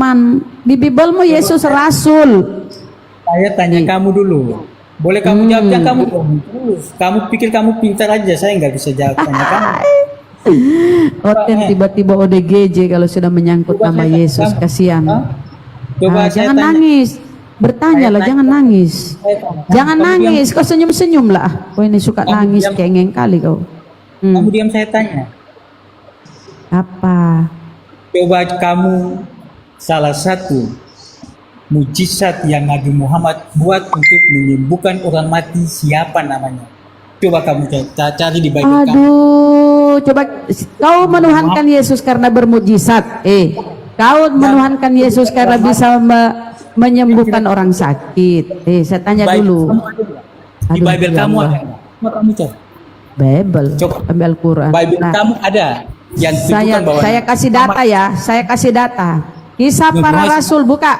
teman-teman. Di Bibelmu Yesus rasul. Saya tanya kamu dulu. Boleh kamu jawab yang kamu dulu. Kamu pikir kamu pintar aja, saya nggak bisa jawab tanya kamu. Oten tiba-tiba ODGJ kalau sudah menyangkut Coba nama saya- Yesus, kamu- kasihan. Coba saya Jangan tanya. nangis. Bertanya Saya lah, tanya. jangan nangis. Saya tanya. Jangan Kamu nangis, kau senyum-senyum lah. Kau ini suka Kamu nangis, diam. cengeng kali kau. Kamu diam, saya tanya. Apa? Coba kamu salah satu mujizat yang Nabi Muhammad buat untuk menyembuhkan orang mati, siapa namanya? Coba kamu cari di Bible kamu. Aduh, coba kau menuhankan Yesus karena bermujizat. Kau menuhankan Yesus karena bisa menyembuhkan orang sakit. Saya tanya dulu. Kamu ada nggak? Di Aduh, Bible ya kamu Allah. ada? Coba kamu cari. Bible, Coba. ambil Al-Quran. Bible Nah, kamu ada yang tunjukkan bahwa saya kasih data ya, saya kasih data. Kisah para Muhammad- Rasul buka.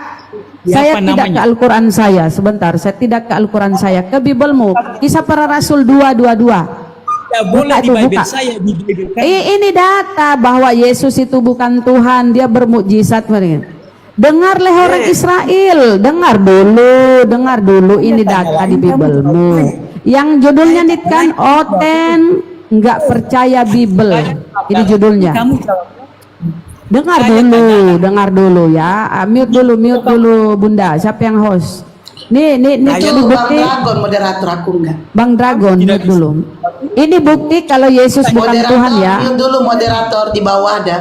Siapa Saya tidak namanya? ke Al-Quran saya, sebentar. Saya tidak ke Al-Quran saya, ke Bibelmu. Kisah para Rasul 2:22. ya boleh Buka di tuh, Bible buka. saya, di Bible kamu. Ini data bahwa Yesus itu bukan Tuhan, dia bermukjizat. Dengarlah orang Israel, dengar dulu ini data di Bibelmu. Yang judulnya nih kan Oten nggak percaya Bibel. Ini judulnya. Kamu jawab. Dengar dulu ya. Mute dulu Bunda. Siapa yang host? Nih tuh Bang bukti. Dragon moderator aku enggak. Bang Dragon, mute dulu. Ini bukti kalau Yesus bukan Moderator, Tuhan ya. mute dulu moderator di bawah ada.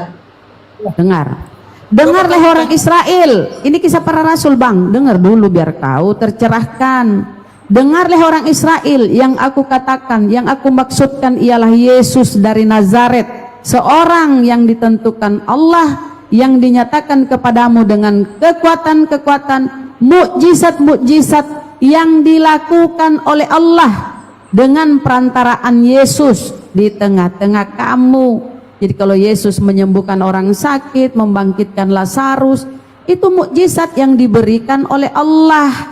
Dengarlah orang Israel. Ini kisah para rasul, Bang. Dengar dulu biar kau tercerahkan. Dengarlah orang Israel, yang aku katakan, yang aku maksudkan ialah Yesus dari Nazaret, seorang yang ditentukan Allah, yang dinyatakan kepadamu dengan kekuatan-kekuatan, mukjizat-mukjizat yang dilakukan oleh Allah dengan perantaraan Yesus di tengah-tengah kamu. Jadi kalau Yesus menyembuhkan orang sakit, membangkitkan Lazarus, itu mukjizat yang diberikan oleh Allah.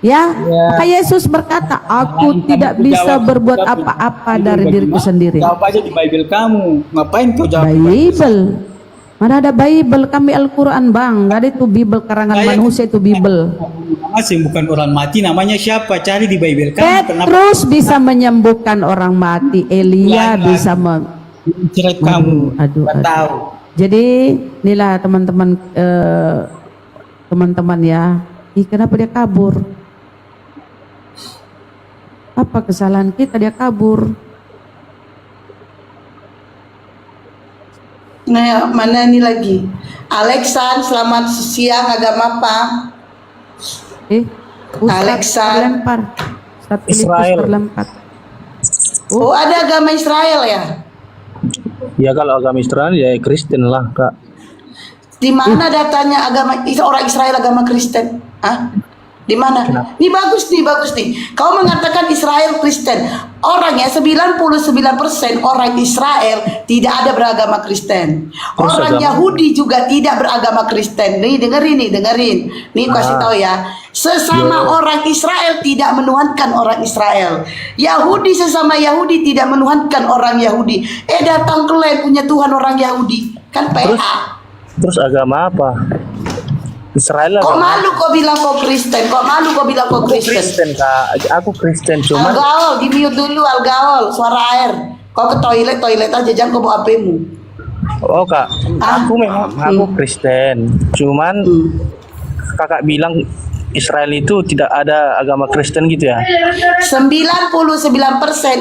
Ya, maka Yesus berkata, aku tidak bisa berbuat apa-apa dari diriku sendiri. Jawab aja di Bible kamu. Ngapain kau jawab? Bible, mana ada Bible? Kami Al-Quran, Bang. Gak ada itu Bible karangan manusia, itu Bible. Masih bukan orang mati, namanya siapa? Cari di Bible kamu. Kenapa Petrus bisa menyembuhkan orang mati, Elia bisa cerai kamu? Aduh. Nggak tahu. Jadi inilah teman-teman ya. Kenapa dia kabur? Apa kesalahan kita dia kabur? Nah, mana ini lagi? Alexan, selamat siang, agama apa? Ustaz Alexan. terlempar. Ustaz Filipus Israel. terlempar. Oh, ada agama Israel ya? Ya kalau agama Israel ya Kristen lah kak. Di mana datanya agama orang Israel agama Kristen? Hah? Di mana? Ini bagus nih. Kau mengatakan Israel Kristen. Orangnya 99% orang Israel tidak ada beragama Kristen. Orang Yahudi juga tidak beragama Kristen. Nih dengerin. Nih kasih tahu ya. Sesama orang Israel tidak menuhankan orang Israel. Yahudi sesama Yahudi tidak menuhankan orang Yahudi. Datang kalian punya Tuhan orang Yahudi. Kan PA. Terus agama apa? Israel Kok agama malu kau bilang kau Kristen? Kok malu kau bilang kau Aku Kristen? Kristen kak. Aku Kristen cuman Algaol, di mute dulu Algaol, suara air. Kau ke toilet aja, jangan kau bawa HP-mu. oh kak. Aku memang aku Kristen. Cuman kakak bilang Israel itu tidak ada agama Kristen gitu ya? 99%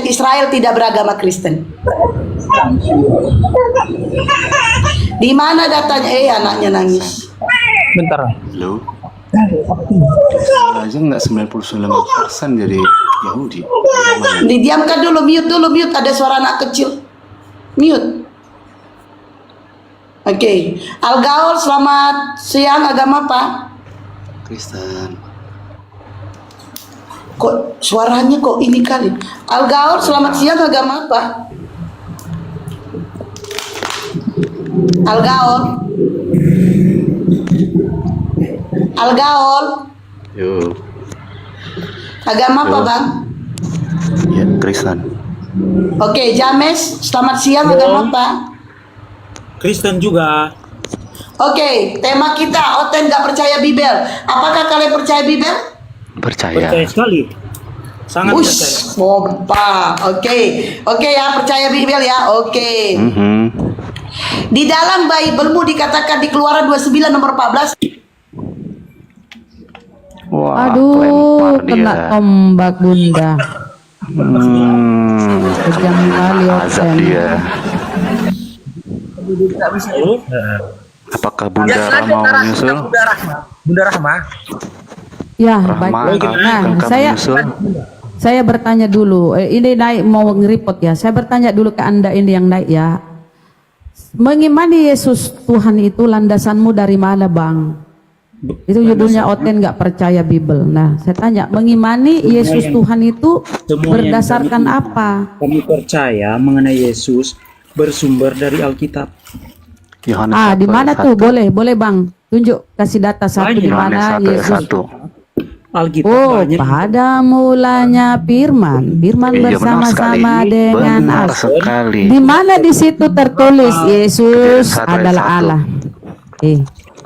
Israel tidak beragama Kristen. Di mana datanya? Anaknya nangis. Bentar. Halo. Aja nggak 99% jadi Yahudi. Didiamkan dulu, mute. Ada suara anak kecil. Mute. Oke. Algaol, selamat siang. Agama apa? Kristen. Kok suaranya kok ini kali? Algaol, selamat siang. Agama apa? Algaol. Yo. Agama apa, Bang? Ya, Kristen. Oke, James, selamat siang. Agama apa? Kristen juga. Oke, tema kita Oten gak percaya Bibel. Apakah kalian percaya Bibel? Percaya. Percaya sekali. Sangat percaya. Ush, pompa. Oke ya, percaya Bibel ya. Oke. Mhm. Di dalam Biblemu dikatakan di Keluaran 29 nomor 14. Wah, Aduh, lempar kena dia. tombak bunda. Kejam kali Azab Oten. dia. Apakah Bunda Rahma mau menyusul? Bunda Rahma. Ya, Rahma, baik. Nah, akan menyusul? saya bertanya dulu. Ini naik mau ngeripot ya. Saya bertanya dulu ke Anda ini yang naik ya. Mengimani Yesus Tuhan itu landasanmu dari mana, Bang? Itu judulnya Oten nggak percaya Bible. Nah, saya tanya, mengimani Yesus Tuhan itu berdasarkan apa? Kami percaya mengenai Yesus bersumber dari Alkitab. Yohanes Ah, 1 di mana ayat tuh? 1. Boleh Bang. Tunjuk, kasih data satu di Yohanes mana 1 ayat Yesus. 1. Alkitab Oh, banyak. pada mulanya Firman Iya, benar bersama-sama sekali. dengan Benar Allah. sekali. Di mana di situ tertulis Yesus Kejadian 1 ayat adalah 1. Allah.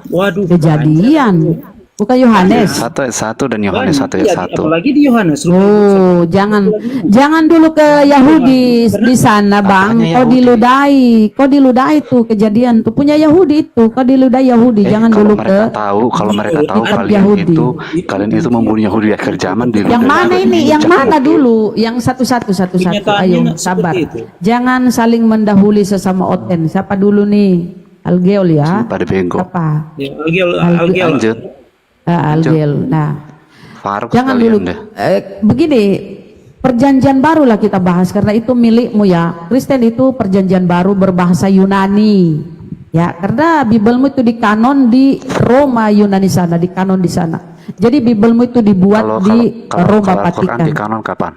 Waduh. Kejadian, bukan Yohanes. 1 ayat 1 dan Yohanes 1 ayat Iya, 1. apalagi di Yohanes. Oh, jangan dulu ke Yahudi di sana, Bang. Apanya Kau Yahudi? diludahi tuh kejadian tuh punya Yahudi itu. Kau diludahi Yahudi, jangan Kalau dulu mereka ke tahu, kitab kalian Yahudi. kalian itu membunuh Yahudi akhir zaman di Yang mana ini? Yang mana dulu? Yang satu-satu. Kenyataannya Ayo, seperti sabar. itu. Jangan saling mendahului sesama Oten. Siapa dulu nih? Algel ya? pada bego. Apa? Ya, Algel. Lanjut. Algel. Nah, Faruk jangan sekalian dulu. deh. Begini, perjanjian baru lah kita bahas karena itu milikmu ya. Kristen itu perjanjian baru berbahasa Yunani. Ya, karena Bibelmu itu dikanon di Roma Yunani sana, dikanon di sana. Jadi Bibelmu itu dibuat di Roma Al-Quran Vatikan. di kanon kapan?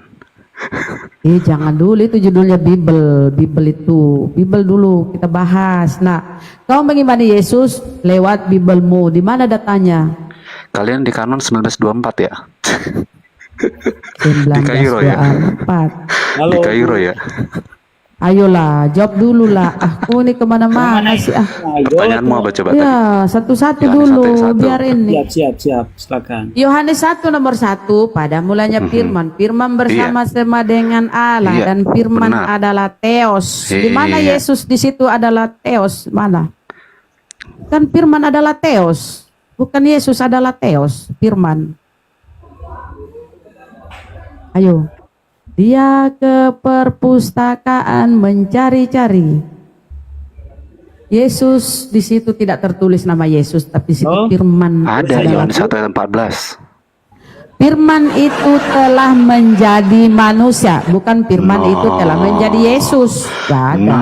Jangan dulu, itu judulnya Bible itu. Bible dulu kita bahas. Nah, kau mengimani Yesus lewat Bibelmu. Di mana datanya? Kalian di kanon 1924 ya? Di Kairo ya? 1924. Di Kairo ya? Ayolah, jawab dulu lah. Aku ini kemana-mana sih. Pertanyaanmu apa coba tadi? Ya, satu-satu Yohanes dulu, 1 ayat 1. biar ini. Siap. Silakan. Yohanes 1 nomor 1, pada mulanya Firman. Firman bersama-sama dengan Allah Iya, dan Firman benar. adalah Theos. Di mana Iya. Yesus di situ adalah Theos? Mana? Kan Firman adalah Theos. Bukan Yesus adalah Theos, Firman. Ayo. Dia ke perpustakaan mencari-cari. Yesus di situ tidak tertulis nama Yesus, tapi di situ Firman Ada adalah Yohanes 1 ayat 14. Firman itu telah menjadi manusia, bukan Firman itu telah menjadi Yesus. Gak ada.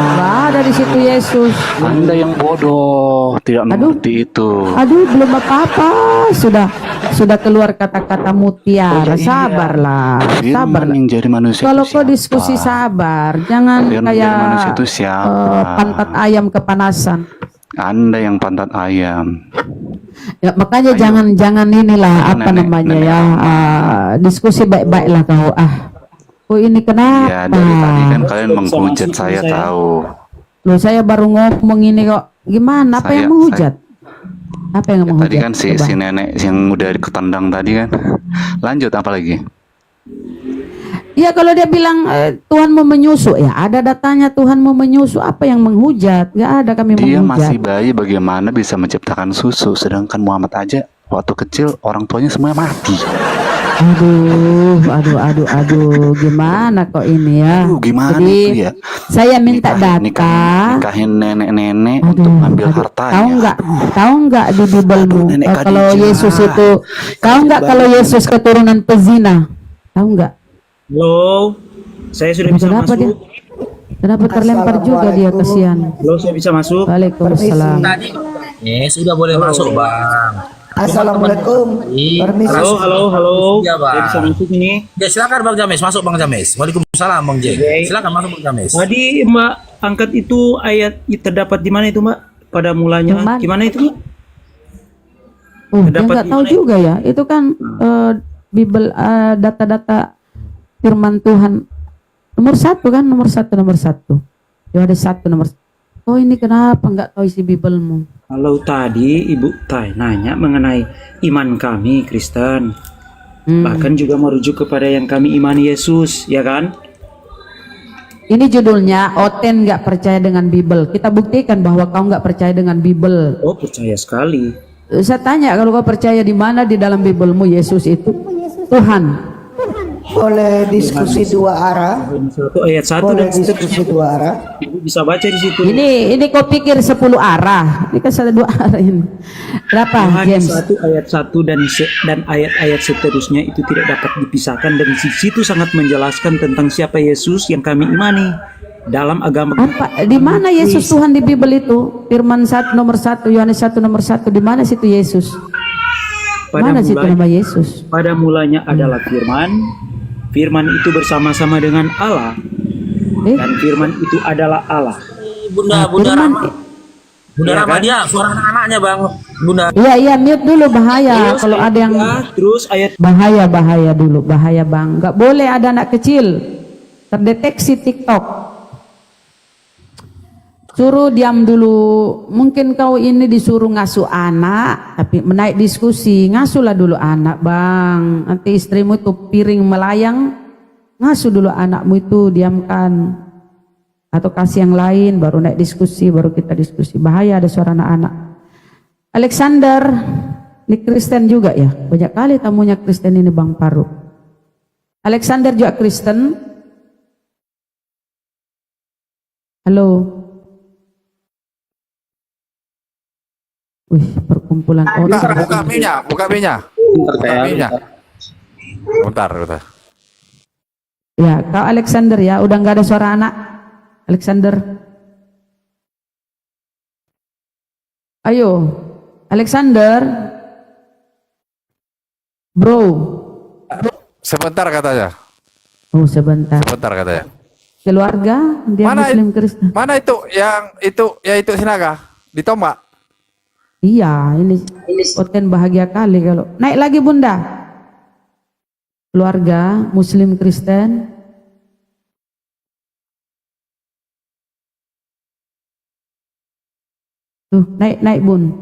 Gak ada di situ Yesus. Anda yang bodoh, tidak mengerti itu. Aduh, belum apa-apa. Sudah keluar kata-kata mutiara. Oh, iya. Sabarlah, Firman sabar. yang jadi manusia Kalau itu kau siapa? diskusi sabar, jangan Firman kayak jadi manusia itu siapa? pantat ayam kepanasan. Anda yang pantat ayam. Ya, makanya jangan inilah apa namanya ya, diskusi baik-baiklah kau. Kau ini kenapa? Ya dari tadi kan kalian menghujat saya tahu. Loh, saya baru ngomong ini kok. Gimana? Apa yang menghujat? Apa yang menghujat? Tadi kan si Coba. nenek yang udah ketendang tadi kan. Lanjut apa lagi? Ya kalau dia bilang Tuhan mau menyusu, ya ada datanya Tuhan mau menyusu. Apa yang menghujat? Gak ada kami Dia menghujat. masih bayi, bagaimana bisa menciptakan susu, sedangkan Muhammad aja waktu kecil orang tuanya semuanya mati. Aduh, gimana kok ini ya? Aduh, gimana Jadi, itu ya? saya minta data. Nikahin nenek-nenek untuk ambil hartanya. Tahu nggak di Bibelmu Nenek kalau Khadijah. Yesus itu, tahu nggak kalau Yesus keturunan pezina? Tahu nggak? Halo, saya sudah bisa Kenapa dia? masuk. Kenapa terlempar juga dia, kesian? Halo, saya bisa masuk. Waalaikumsalam. Sudah boleh masuk, Bang. Assalamualaikum. Halo. Iya, Bang. Saya bisa masuk ini. Ya, silakan Bang James, masuk Bang James. Waalaikumsalam Bang James. Oke. Silakan masuk Bang James. Tadi Mbak angkat itu ayat terdapat di mana itu, Mbak? Pada mulanya. Yang mana? Gimana itu, Mbak? Dia Terdapat nggak di tahu mana? juga ya. Itu kan Bibel, data-data Firman Tuhan nomor 1 kan, nomor 1. Ya ada 1 nomor. Oh ini kenapa nggak tahu isi Biblemu? Kalau tadi Ibu nanya mengenai iman kami Kristen, bahkan juga merujuk kepada yang kami imani Yesus, ya kan? Ini judulnya Oten nggak percaya dengan Bible. Kita buktikan bahwa kau nggak percaya dengan Bible. Oh, percaya sekali. Saya tanya, kalau kau percaya di mana di dalam Biblemu Yesus itu Tuhan? Boleh diskusi dua arah. Itu ayat 1 Boleh dan seterusnya. diskusi dua arah. Ibu bisa baca di situ. Ini kau pikir 10 arah? Ini kan ada 2 arah ini. Berapa, Yohanes James? 1 ayat 1 dan ayat-ayat seterusnya itu tidak dapat dipisahkan, dan di situ sangat menjelaskan tentang siapa Yesus yang kami imani dalam agama. Apa? Di mana Yesus Tuhan di Bible itu? Firman 1 nomor 1, Yohanes 1 nomor 1. Di mana situ Yesus? Mana situ nama Yesus? Pada mulanya adalah Firman. Firman itu bersama-sama dengan Allah, dan Firman itu adalah Allah. Bunda Rama. Bunda Rama dia suara anak-anaknya bang. Bunda. Iya, mute dulu, bahaya. Kalau ada yang Terus ayat bahaya dulu, bahaya bang. Nggak boleh ada anak kecil terdeteksi TikTok. Suruh diam dulu. Mungkin kau ini disuruh ngasuh anak, tapi menaik diskusi, ngasuhlah dulu anak bang. Nanti istrimu itu piring melayang, ngasuh dulu anakmu itu, diamkan. Atau kasih yang lain, baru naik diskusi, baru kita diskusi. Bahaya ada suara anak-anak. Alexander, ini Kristen juga ya? Banyak kali tamunya Kristen ini Bang Paru. Alexander juga Kristen. Halo. Wih, perkumpulan orang. Buka mic-nya. Buka mic-nya. Bentar. Ya, kau Alexander ya, udah nggak ada suara anak. Alexander. Ayo, Alexander. Bro. Sebentar katanya. Oh, sebentar. Sebentar katanya. Keluarga dia Mana Muslim Kristen. Mana itu yang itu Sinaga ditombak? Iya, ini Oten bahagia kali kalau naik lagi Bunda. Keluarga Muslim Kristen. Tuh, naik Bun.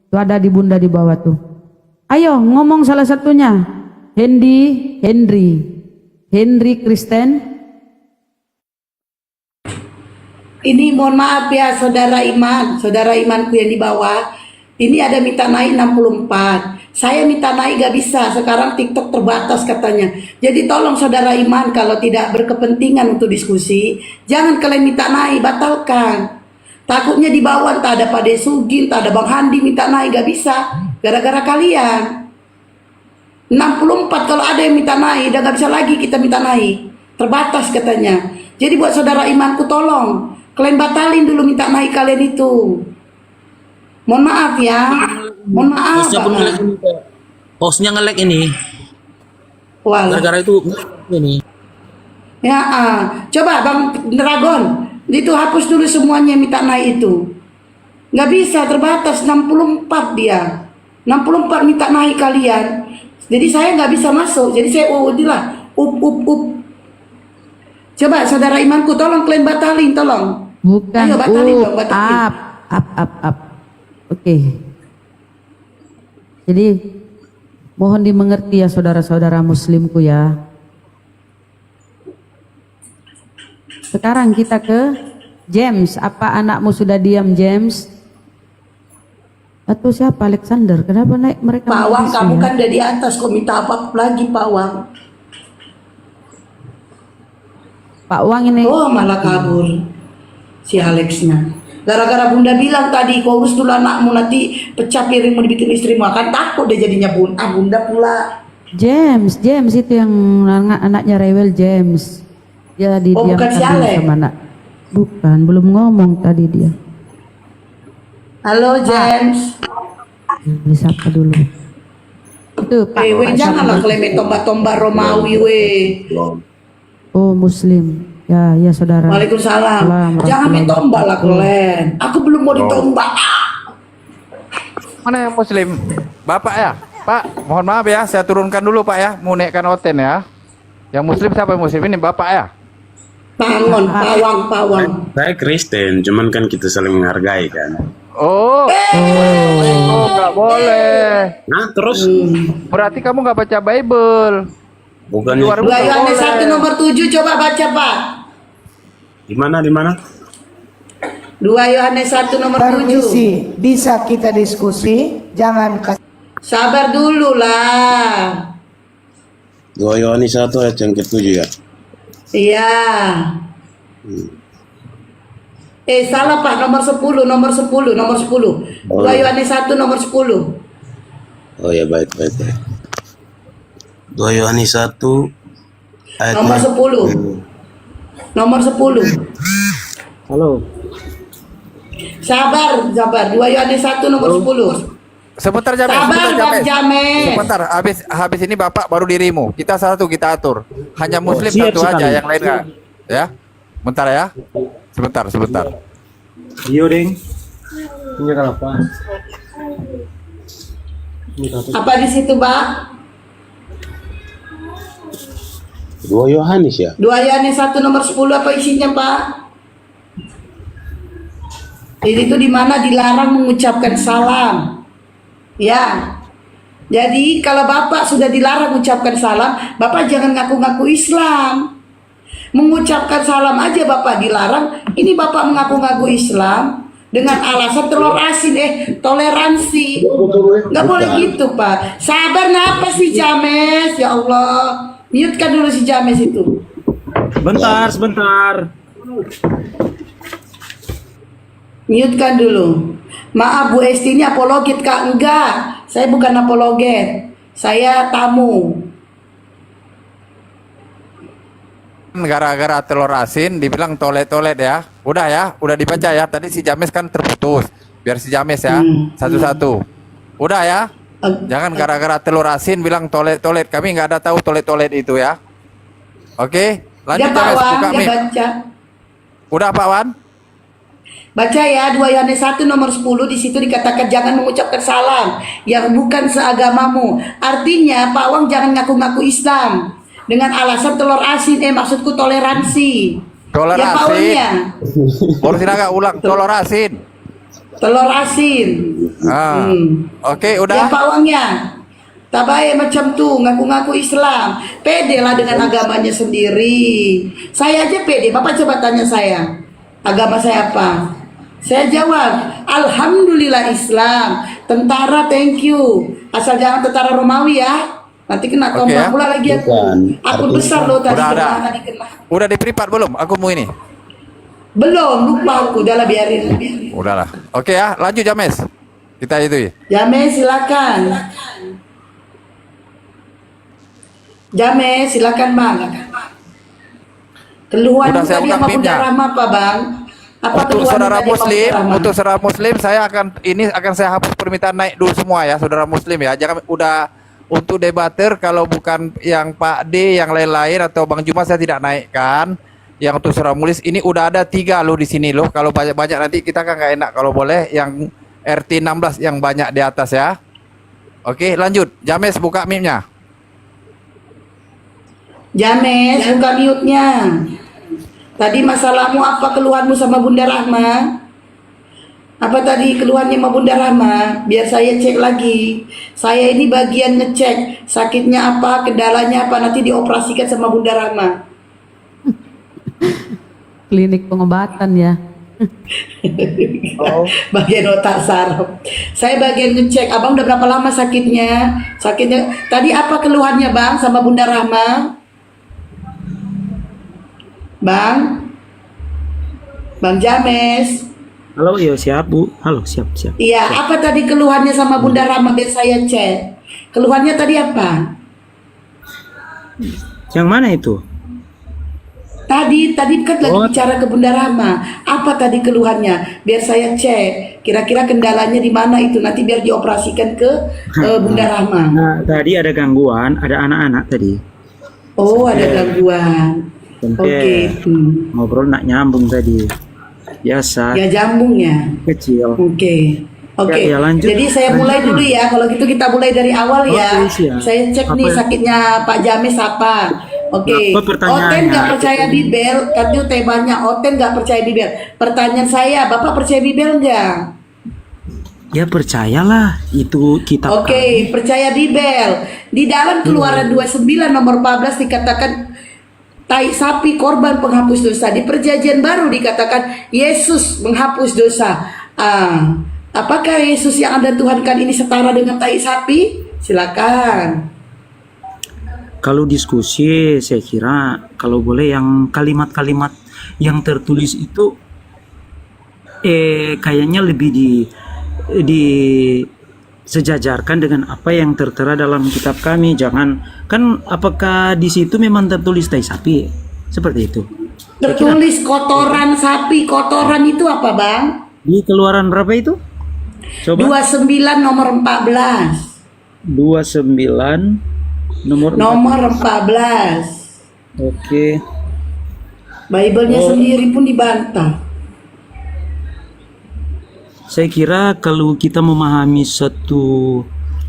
Tuh ada di Bunda di bawah tuh. Ayo ngomong salah satunya. Henry Kristen. Ini mohon maaf ya saudara imanku yang di bawah. Ini ada minta naik 64. Saya minta naik gak bisa. Sekarang TikTok terbatas katanya. Jadi tolong saudara iman, kalau tidak berkepentingan untuk diskusi, jangan kalian minta naik, batalkan. Takutnya di bawah tak ada Pak Desugin, tak ada Bang Handi minta naik, gak bisa. Gara-gara kalian. 64 kalau ada yang minta naik, udah gak bisa lagi kita minta naik. Terbatas katanya. Jadi buat saudara imanku tolong, kalian batalin dulu minta naik kalian itu. Mohon maaf ya. Mohon maaf. Hostnya nge-lag ini. Walah. Gara-gara itu ini. Ya, coba Bang Dragon, itu hapus dulu semuanya minta naik itu. Nggak bisa, terbatas 64 dia. 64 minta naik kalian. Jadi saya nggak bisa masuk. Jadi saya up. Coba saudara imanku, tolong kalian batalin, tolong. Bukan Ayo batalin dong, batalin. up. Oke. Jadi mohon dimengerti ya saudara-saudara muslimku ya. Sekarang kita ke James. Apa anakmu sudah diam James? Atau siapa Alexander? Kenapa naik mereka? Pak Wang, manusia? kamu kan udah di atas, kok minta apa lagi Pak Wang? Pak Wang ini. Oh malah kabur si Alexnya. Gara-gara Bunda bilang tadi, kau urus dulu anakmu, nanti pecah piringmu dibikin istrimu. Akan takut deh jadinya Bunda pula. James itu yang anaknya rewel James. Dia Oh, bukan si didiamkan Alex? sama anak. Bukan, belum ngomong tadi dia. Halo James. Disapa dulu. Itu Pak. Weh, janganlah kalian tombak-tombak Romawi weh. Oh Muslim. Ya saudara. Waalaikumsalam. Salam, Jangan main tombak lah kalian. Aku belum mau ditombak. Mana yang Muslim? Bapak ya? Pak, mohon maaf ya, saya turunkan dulu Pak ya, mau naikkan Oten ya. Yang Muslim siapa yang Muslim ini Bapak ya? Pangon, pawang. Saya Kristen, cuman kan kita saling menghargai kan. Oh, nggak boleh. Nah terus Berarti kamu nggak baca Bible. bukan Di luar 2 Yohanes 1 nomor 7 coba baca Pak. di mana? 2 Yohanes 1 nomor 7. Permisi, bisa kita diskusi, jangan kasih. Sabar dulu lah. 2 Yohanes 1 ayat yang ke-7 ya. Iya. Salah Pak, nomor 10. 2 Yohanes 1 nomor 10. Oh ya baik. 2 Yohanes 1 ayat Nomor 10. Halo. Sabar. 2 Yohanes 1 nomor 10. Sebentar James. Sabar, Bang James. Sebentar, habis ini Bapak baru dirimu. Kita satu kita atur. Hanya Muslim siap satu aja, sekali. yang lain enggak. Ya. Bentar ya. Sebentar. Iya, Deng. Apa di situ, Pak? 2 Yohanes ya. 2 Yohanes 1 nomor 10 apa isinya, Pak? Itu di mana dilarang mengucapkan salam. Ya. Jadi kalau Bapak sudah dilarang mengucapkan salam, Bapak jangan ngaku-ngaku Islam. Mengucapkan salam aja Bapak dilarang. Ini Bapak mengaku-ngaku Islam dengan alasan telur asin, toleransi. Nggak boleh gitu Pak. Sabar, napa sih James? Ya Allah. Mute-kan dulu si James itu. Sebentar. Mute-kan dulu. Maaf Bu Esti, ini apologet Kak? Enggak. Saya bukan apologet. Saya tamu. Gara-gara telur asin dibilang tolet-tolet ya. Udah dibaca ya. Tadi si James kan terputus. Biar si James ya. Satu-satu. Udah ya. Jangan gara-gara telur asin bilang tolet-tolet. Kami nggak ada tahu tolet-tolet itu ya. Oke, lanjut Ya Pak James, Wan, buka ya mic. baca. Udah Pak Wan? Baca ya 2 Yohanes 1 nomor 10, di situ dikatakan jangan mengucapkan salam yang bukan seagamamu. Artinya Pak Wang jangan ngaku-ngaku Islam dengan alasan telur asin. Maksudku toleransi. Telur Ya Pak asin. Wangnya. Baru sinaga ulang telur asin. Telur asin. Oke, Ya udah. Pak Wangnya. Tak baik macam tuh ngaku-ngaku Islam. Pede lah dengan agamanya sendiri. Saya aja pede. Bapak coba tanya saya. Agama saya apa? Saya jawab, Alhamdulillah Islam. Tentara, thank you. Asal jangan tentara Romawi ya. Nanti kena Oke, tombak ya. pula lagi aku. Bukan. Akun besar loh tadi. Udah ada. kemana dikena. Udah di privat belum? Aku mau ini. Belum, lupa aku. Udahlah biarin. Udahlah. Oke ya, lanjut James. Kita itu ya. James silakan. James silakan Bang. Keluhan Udah saya tadi ungkap sama Bunda meme-nya. Rahma apa Bang? Apa Untuk keluhan saudara tadi sama Muslim, Bunda Rahma? untuk saudara Muslim, saya akan saya hapus permintaan naik dulu semua ya, saudara Muslim ya. Jangan udah untuk debater kalau bukan yang Pak D, yang lain-lain atau Bang Juma saya tidak naikkan. Yang untuk saudara Muslim ini udah ada 3 loh di sini loh. Kalau banyak-banyak nanti kita kan nggak enak. Kalau boleh yang RT 16 yang banyak di atas ya. Oke, lanjut. James buka mic-nya. James buka mute-nya. Tadi masalahmu apa, keluhanmu sama Bunda Rahma? Apa tadi keluhannya sama Bunda Rahma? Biar saya cek lagi. Saya ini bagian ngecek sakitnya apa, kendalanya apa, nanti dioperasikan sama Bunda Rahma. Klinik pengobatan ya. Bagian otak saraf. Saya bagian ngecek. Abang udah berapa lama sakitnya? Sakitnya. Tadi apa keluhannya Bang sama Bunda Rahma? Bang James. Halo, iya siap Bu. Halo, siap. Iya, apa tadi keluhannya sama Bunda Rahma? Biar saya cek. Keluhannya tadi apa? Yang mana itu? Tadi kan lagi bicara ke Bunda Rahma. Apa tadi keluhannya? Biar saya cek. Kira-kira kendalanya di mana itu? Nanti biar dioperasikan ke Bunda Rahma. Nah, tadi ada gangguan, ada anak-anak tadi. Oh, ada gangguan. Oke. Ngobrol nak nyambung tadi. Biasa. Ya jambung ya. Kecil. Oke. Ya, lanjut. Jadi saya mulai dulu ya. Kalau gitu kita mulai dari awal ya. Oke, siap. Saya cek Apa nih ya? sakitnya Pak James apa. Oke, Apa pertanyaannya? Oten nggak percaya Bibel, katanya temanya Oten nggak percaya Bibel. Pertanyaan saya, Bapak percaya Bibel nggak? Ya percayalah itu kitab Oke, percaya Bibel. Di dalam Keluaran 29 nomor 14 dikatakan tai sapi korban penghapus dosa. Di Perjanjian Baru dikatakan Yesus menghapus dosa. Apakah Yesus yang Anda tuhankan ini setara dengan tai sapi? Silakan. Kalau diskusi saya kira kalau boleh yang kalimat-kalimat yang tertulis itu kayaknya lebih disejajarkan dengan apa yang tertera dalam kitab kami. Jangan kan apakah di situ memang tertulis tai sapi seperti itu? Tertulis kotoran sapi. Kotoran itu apa, Bang? Di Keluaran berapa itu? Coba 29 nomor 14. 29 nomor Nomor 14. Oke. Bible-nya sendiri pun dibantah. Saya kira kalau kita memahami satu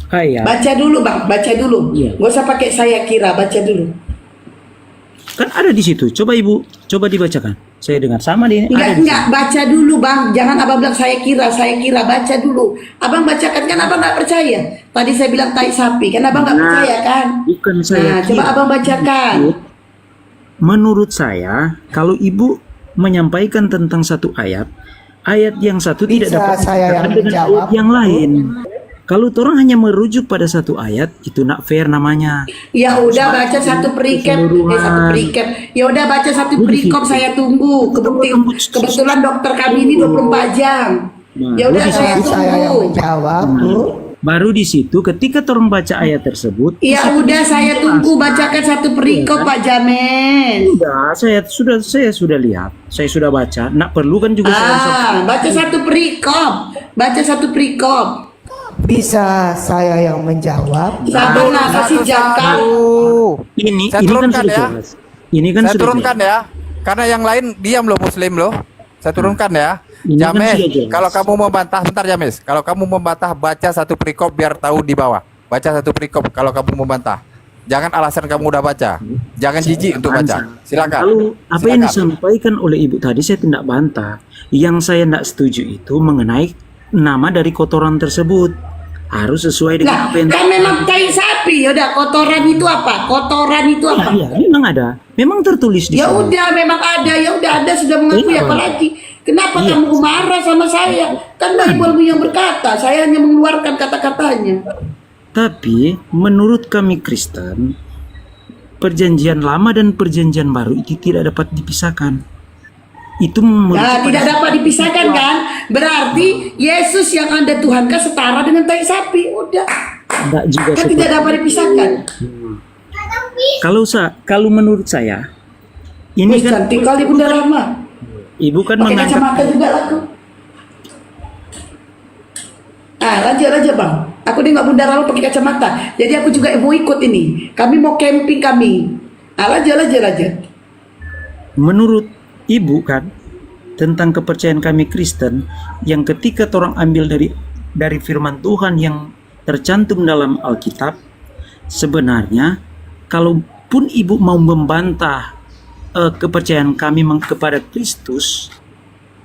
ayat, Baca dulu, Bang, baca dulu. Iya. Gak usah pakai saya kira, baca dulu. kan ada di situ. Coba Ibu, coba dibacakan. Saya dengar sama di ada di Enggak, baca dulu, Bang. Jangan Abang bilang saya kira, baca dulu. Abang bacakan, kan Abang nggak percaya. Tadi saya bilang tai sapi, kan Abang nggak Nah, percaya kan? bukan saya Nah, coba kira. Abang bacakan. Menurut saya, kalau Ibu menyampaikan tentang satu ayat yang satu tidak Bisa dapat saya yang dikatakan dengan menjawab? ayat yang lain. Kalau orang hanya merujuk pada satu ayat, itu nak fair namanya. Ya udah baca satu perikop, Ya udah baca satu perikop, saya tunggu. Kebetulan dokter kami ini 24 jam. Ya udah saya Bisa saya yang tunggu. menjawab, Bu. Baru di situ ketika orang baca ayat tersebut, Ya udah saya tunggu, bacakan satu perikop, Pak James. saya sudah lihat, saya sudah baca. Nak perlu kan juga saya Baca satu perikop. Baca satu perikop. Bisa saya yang menjawab? Sabar lah, kasih jatah. ini Saya kan turunkan sudah ya. jelas. Ini kan Saya sudah turunkan ya. Karena yang lain diam loh, Muslim loh. Saya turunkan ya. Ini kan James, sudah jelas. kalau kamu membantah, bentar James. Kalau kamu membantah, baca satu perikop biar tahu di bawah. Baca satu perikop kalau kamu membantah. Jangan alasan kamu udah baca. Jangan jijik untuk baca. Silakan. Kalau apa yang Silakan. disampaikan oleh Ibu tadi saya tidak bantah. Yang saya tidak setuju itu mengenai nama dari kotoran tersebut. Harus sesuai dengan Nah, apa yang kan memang tai sapi. Yaudah, kotoran itu apa? Kotoran itu apa? Iya, memang ada. Memang tertulis di Ya sana. udah, memang ada. Ya udah, Anda sudah mengakui, Iya. apalagi kenapa Iya. kamu marah sama saya? Kan Bible yang berkata, saya hanya mengeluarkan kata-katanya. Tapi menurut kami Kristen, perjanjian lama dan perjanjian baru itu tidak dapat dipisahkan. Itu Nah, tidak dapat dipisahkan kan? Berarti Yesus yang Anda tuhankan setara dengan tai sapi. Udah, Enggak juga kan seperti- tidak dapat dipisahkan. Kalau menurut saya ini Wih, kan cantik kali Bunda Rama. Ibu kan Pakai mengangkat kacamata juga laku. Lanjut Bang. Aku nengok Bunda Rama pakai kacamata. Jadi aku juga mau ikut ini. Kami mau camping kami. Lanjut. menurut Ibu kan tentang kepercayaan kami Kristen yang ketika orang ambil dari firman Tuhan yang tercantum dalam Alkitab, sebenarnya kalaupun Ibu mau membantah kepercayaan kami kepada Kristus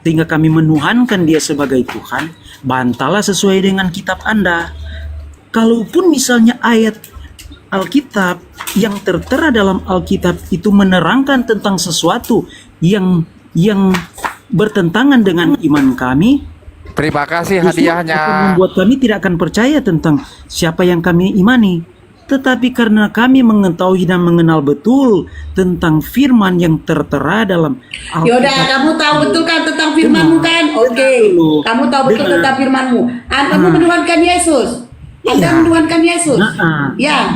sehingga kami menuhankan Dia sebagai Tuhan, bantahlah sesuai dengan kitab Anda. Kalaupun misalnya ayat Alkitab yang tertera dalam Alkitab itu menerangkan tentang sesuatu yang bertentangan dengan iman kami, Terima kasih justru hadiahnya. akan membuat kami tidak akan percaya tentang siapa yang kami imani. Tetapi karena kami mengetahui dan mengenal betul tentang firman yang tertera dalam Yaudah, kamu tahu betul kan tentang firmanmu kan? Oke. Kamu tahu betul tentang firmanmu. Kamu menuhankan Yesus. Anda menuhankan Yesus. Ya.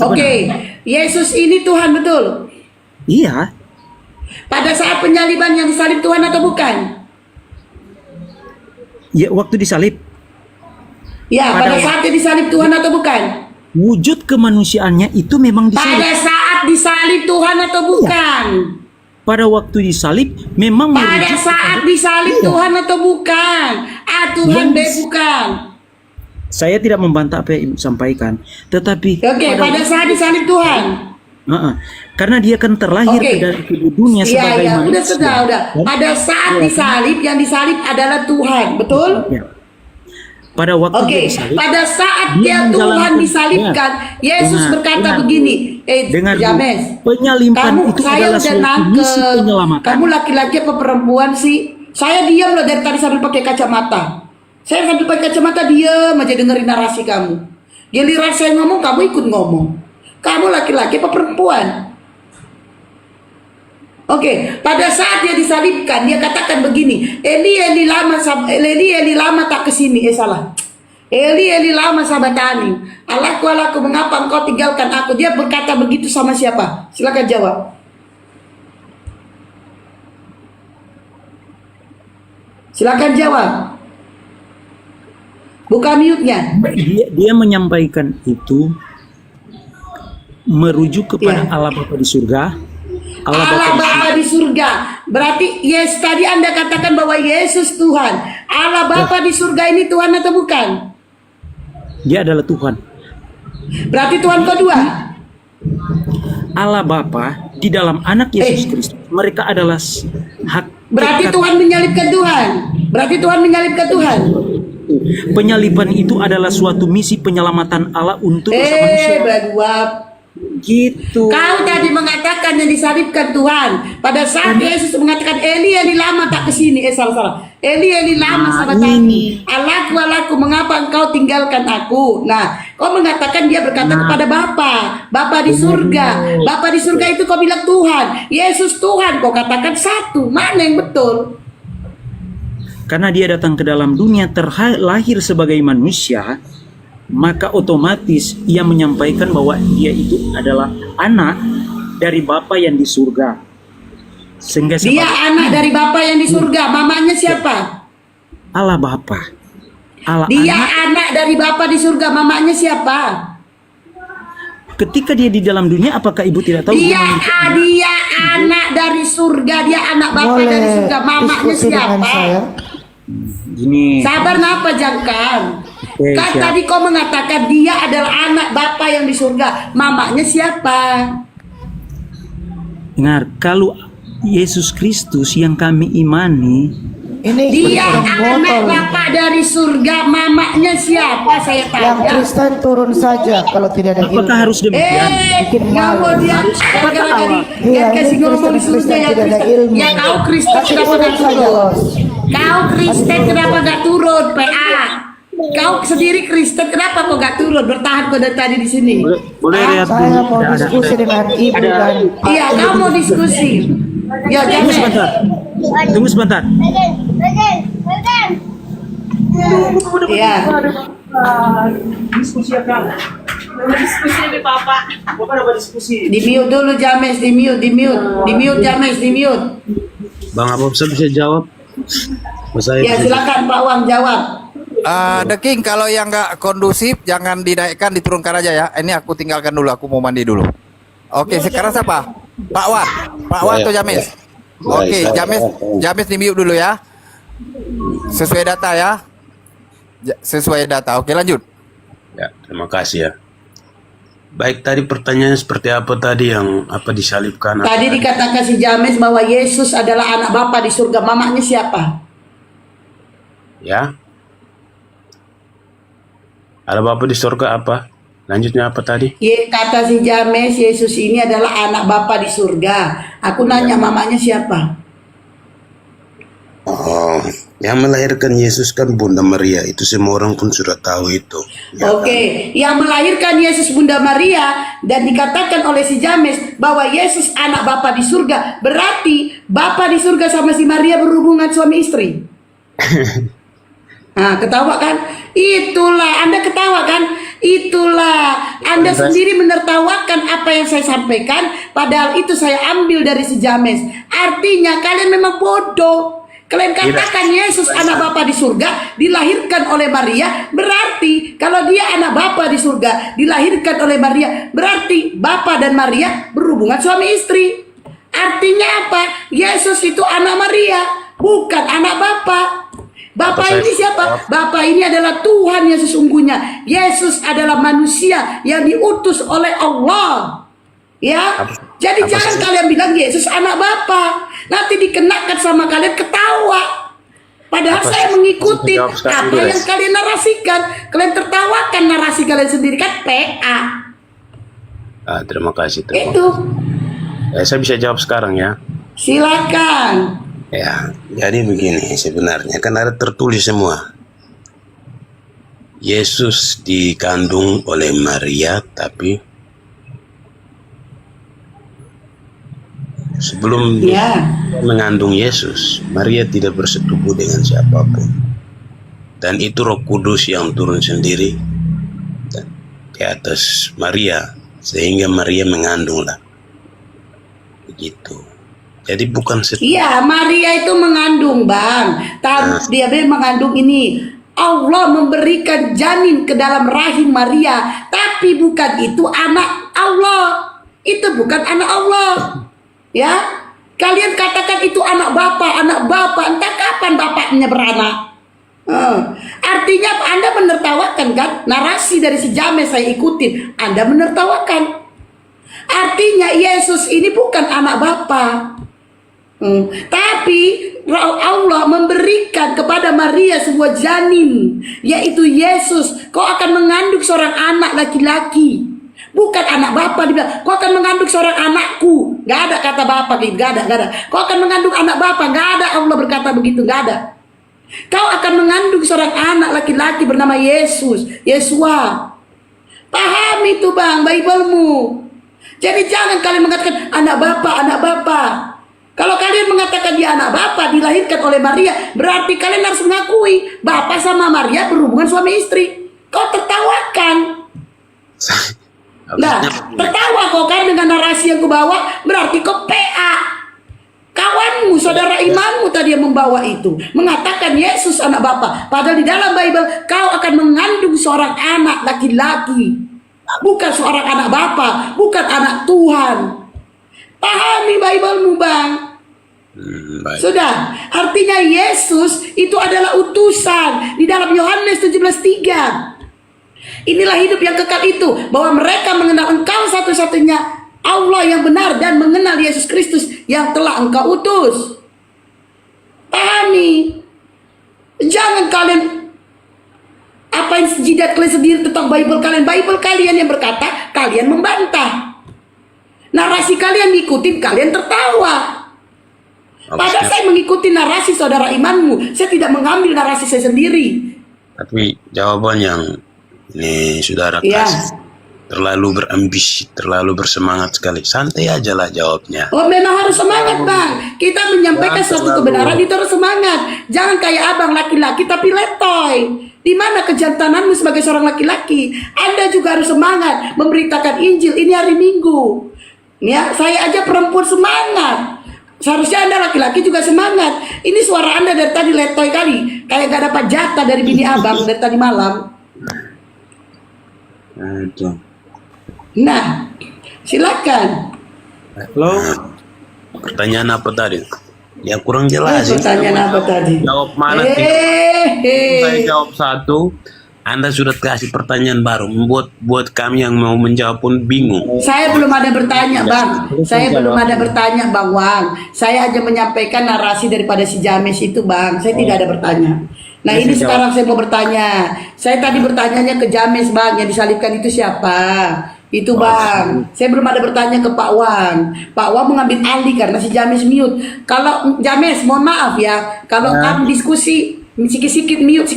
Oke. Yesus ini Tuhan betul. Iya, Pada saat penyaliban yang disalib Tuhan atau bukan? ya waktu disalib, Ya, pada saat dia disalib Tuhan atau bukan? wujud kemanusiaannya itu memang disalib. Pada saat disalib Tuhan atau bukan? Pada waktu disalib memang Pada merujuk saat kepada- disalib Iya. Tuhan atau bukan? Tuhan Yang- bukan. Saya tidak membantah apa yang Ibu sampaikan, tetapi Oke, pada saat disalib Tuhan. Karena dia kan terlahir Oke. dari dunia sebagai Iya, manusia. udah. Pada saat disalib, yang disalib adalah Tuhan, betul? Ya. Pada waktu Oke, dia disalib, pada saat dia dia Tuhan menjalankan- disalibkan, Yesus Dengar, berkata dengar. begini, dengar dulu, James, penyalipan itu saya adalah udah suatu nangkep, misi penyelamatan. kamu laki-laki apa perempuan sih? Saya diam loh dari tadi sambil pakai kacamata. Saya sambil pakai kacamata diam aja dengerin narasi kamu. Giliran saya ngomong, kamu ikut ngomong. Kamu laki-laki apa perempuan? Oke, pada saat dia disalibkan, dia katakan begini, Eli Eli lama tak kesini, salah. Eli lama sabatani, Allahku, mengapa engkau tinggalkan aku? Dia berkata begitu sama siapa? Silakan jawab. Silakan jawab. Buka mute-nya. Dia menyampaikan itu merujuk kepada Iya. Allah Bapa di surga. Allah Allah Bapa di Bapa di surga. Berarti yes, tadi Anda katakan bahwa Yesus Tuhan. Allah Bapa di surga ini Tuhan atau bukan? Dia adalah Tuhan. Berarti Tuhan kedua. Allah Bapa di dalam anak Yesus Kristus. Mereka adalah hak. Berarti Tuhan menyalibkan Tuhan. Berarti Tuhan menyalibkan Tuhan. Penyaliban itu adalah suatu misi penyelamatan Allah untuk umat manusia. Berduap. Gitu. Kau tadi mengatakan yang disalibkan Tuhan. Pada saat Yesus mengatakan Eli lama tak kesini. Salah. Eli lama sabatani. Allahku, mengapa engkau tinggalkan aku? Nah, kau mengatakan dia berkata kepada Bapa di surga. Bapa di surga itu kau bilang Tuhan. Yesus Tuhan, kau katakan satu. Mana yang betul? Karena dia datang ke dalam dunia terlahir sebagai manusia, maka otomatis ia menyampaikan bahwa dia itu adalah anak dari Bapa yang di surga. Sehingga Dia anak dari Bapa yang di surga. Mamanya siapa? Allah Bapa. Allah Dia anak. anak dari Bapa di surga. Mamanya siapa? Ketika dia di dalam dunia, apakah ibu tidak tahu? Dia anak dari surga. Dia anak Bapa Boleh dari surga. Mamanya diskusi dengan siapa? saya? Gini. Sabar napa jangkang? Oke, Kan siap. tadi kau mengatakan dia adalah anak Bapa yang di surga. Mamanya siapa? Dengar, kalau Yesus Kristus yang kami imani, Ini Dia orang anak botol. Bapa dari surga. Mamanya siapa? Saya Yang tanya. Kristen turun saja kalau tidak ada ilmu. apakah harus demikian? Bikin Kamu malu. dia gara-gara Iya, kasih ini ngomong Kristen disuruhnya yang tidak ada Kristen. ilmu. Ya kau Kristen Kasih kenapa turun gak saja, turun? bos. Kau Kristen kenapa gak turun? PA. Kau sendiri Kristen kenapa kau gak turun? Bertahan kau dari tadi di sini. Boleh lihat Saya dulu. mau diskusi dengan ibu dan Iya, kau mau diskusi. Ya Tunggu jangan. sebentar. Tunggu sebentar. Iya. Di mute dulu James, di mute James, di mute. Bang Abab saya bisa jawab? Masa Ya silakan Pak Wang jawab. The King, kalau yang nggak kondusif jangan dinaikkan, diturunkan aja ya. Ini aku tinggalkan dulu, aku mau mandi dulu. Oke, sekarang siapa? Pak Wan atau James? Oke, James di mute dulu ya. Sesuai data ya. Sesuai data. Oke, lanjut. Ya, terima kasih ya. Baik, tadi pertanyaannya seperti apa tadi yang apa disalibkan? Tadi dikatakan si James bahwa Yesus adalah anak Bapa di surga. Mamanya siapa? Ya. Ada Bapak di surga apa? Lanjutnya apa tadi? Kata si James, Yesus ini adalah anak Bapa di surga. Aku nanya mamanya siapa? Oh, yang melahirkan Yesus kan Bunda Maria. Itu semua orang pun sudah tahu itu. Ya, Oke, yang melahirkan Yesus Bunda Maria dan dikatakan oleh si James bahwa Yesus anak Bapa di surga, berarti Bapa di surga sama si Maria berhubungan suami istri. Nah, ketawa kan? Itulah, Anda ketawa kan? Itulah, Anda sendiri menertawakan apa yang saya sampaikan, padahal itu saya ambil dari si James. Artinya kalian memang bodoh. Kalian katakan Yesus anak Bapa di surga dilahirkan oleh Maria, berarti kalau dia anak Bapa di surga dilahirkan oleh Maria, berarti Bapa dan Maria berhubungan suami istri. Artinya apa? Yesus itu anak Maria, bukan anak Bapa. Bapa ini siapa? Bapa ini adalah Tuhan yang sesungguhnya. Yesus adalah manusia yang diutus oleh Allah. Ya, jadi jangan kalian bilang Yesus anak Bapa. Nanti dikenakan sama kalian ketawa. Padahal saya mengikuti apa yang kalian narasikan. Kalian tertawakan narasi kalian sendiri kan PA. Terima kasih. Itu. Saya bisa jawab sekarang ya. Silakan. Ya, jadi begini sebenarnya kan ada tertulis semua. Yesus dikandung oleh Maria, tapi sebelum mengandung Yesus, Maria tidak bersetubuh dengan siapapun. Dan itu Roh Kudus yang turun sendiri ke atas Maria, sehingga Maria mengandunglah. Begitu. Jadi bukan Iya, Maria itu mengandung, Bang. Dia mengandung ini. Allah memberikan janin ke dalam rahim Maria, tapi bukan itu anak Allah. Itu bukan anak Allah. Ya, kalian katakan itu anak Bapa, entah kapan bapaknya beranak. Artinya Anda menertawakan kan? Narasi dari si James saya ikutin, Anda menertawakan. Artinya Yesus ini bukan anak Bapa. Tapi Allah memberikan kepada Maria sebuah janin, yaitu Yesus. Kau akan mengandung seorang anak laki-laki. Bukan anak Bapa, dibilang kau akan mengandung seorang anakku. Gak ada kata Bapa, gak ada. Kau akan mengandung anak Bapa, gak ada. Allah berkata begitu, gak ada. Kau akan mengandung seorang anak laki-laki bernama Yesus, Yesua. Pahami itu Bang, Biblemu. Jadi jangan kalian mengatakan anak Bapa. Kalau kalian mengatakan dia anak Bapa, dilahirkan oleh Maria, berarti kalian harus mengakui Bapa sama Maria berhubungan suami istri. Kau tertawakan. Nah, tertawa kau kan dengan narasi yang kubawa, berarti kau PA. Kawanmu, saudara imanmu tadi yang membawa itu, mengatakan Yesus anak Bapa. Padahal di dalam Bible, kau akan mengandung seorang anak laki-laki. Bukan seorang anak Bapa, bukan anak Tuhan. Pahami Biblemu Bang. Sudah, artinya Yesus itu adalah utusan di dalam Yohanes 17:3. Inilah hidup yang kekal itu, bahwa mereka mengenal Engkau satu-satunya Allah yang benar dan mengenal Yesus Kristus yang telah Engkau utus. Pahami. Jangan kalian apain jidat kalian sendiri tentang Bible kalian yang berkata, kalian membantah. Narasi kalian ngikutin, kalian tertawa. Padahal saya mengikuti narasi saudara imanmu. Saya tidak mengambil narasi saya sendiri. Tapi jawaban yang ini saudara kasih terlalu berambisi, terlalu bersemangat sekali. Santai aja lah jawabnya. Oh memang harus semangat Bang. Kita menyampaikan suatu kebenaran itu harus semangat. Jangan kayak abang laki-laki tapi letoy. Di mana kejantananmu sebagai seorang laki-laki? Anda juga harus semangat memberitakan Injil. Ini hari Minggu. Ya, saya aja perempuan semangat. Seharusnya Anda laki-laki juga semangat. Ini suara Anda dari tadi letoy kali. Kayak gak dapat jatah dari bini abang dari tadi malam. Nah, silakan. Halo. Pertanyaan apa tadi? Yang kurang jelas. Pertanyaan apa tadi? Jawab mana? Saya jawab satu. Anda sudah kasih pertanyaan baru, membuat kami yang mau menjawab pun bingung. Saya belum ada bertanya, Bang. Saya belum ada bertanya, Bang Wang. Saya hanya menyampaikan narasi daripada si James itu, Bang. Saya tidak ada bertanya. Nah, ini sekarang saya mau bertanya. Saya tadi bertanyanya ke James, Bang. Yang disalibkan itu siapa? Itu, Bang. Saya belum ada bertanya ke Pak Wang. Pak Wang mengambil alih karena si James mute. Kalau James, mohon maaf ya. Kalau kamu diskusi sikit-sikit mute,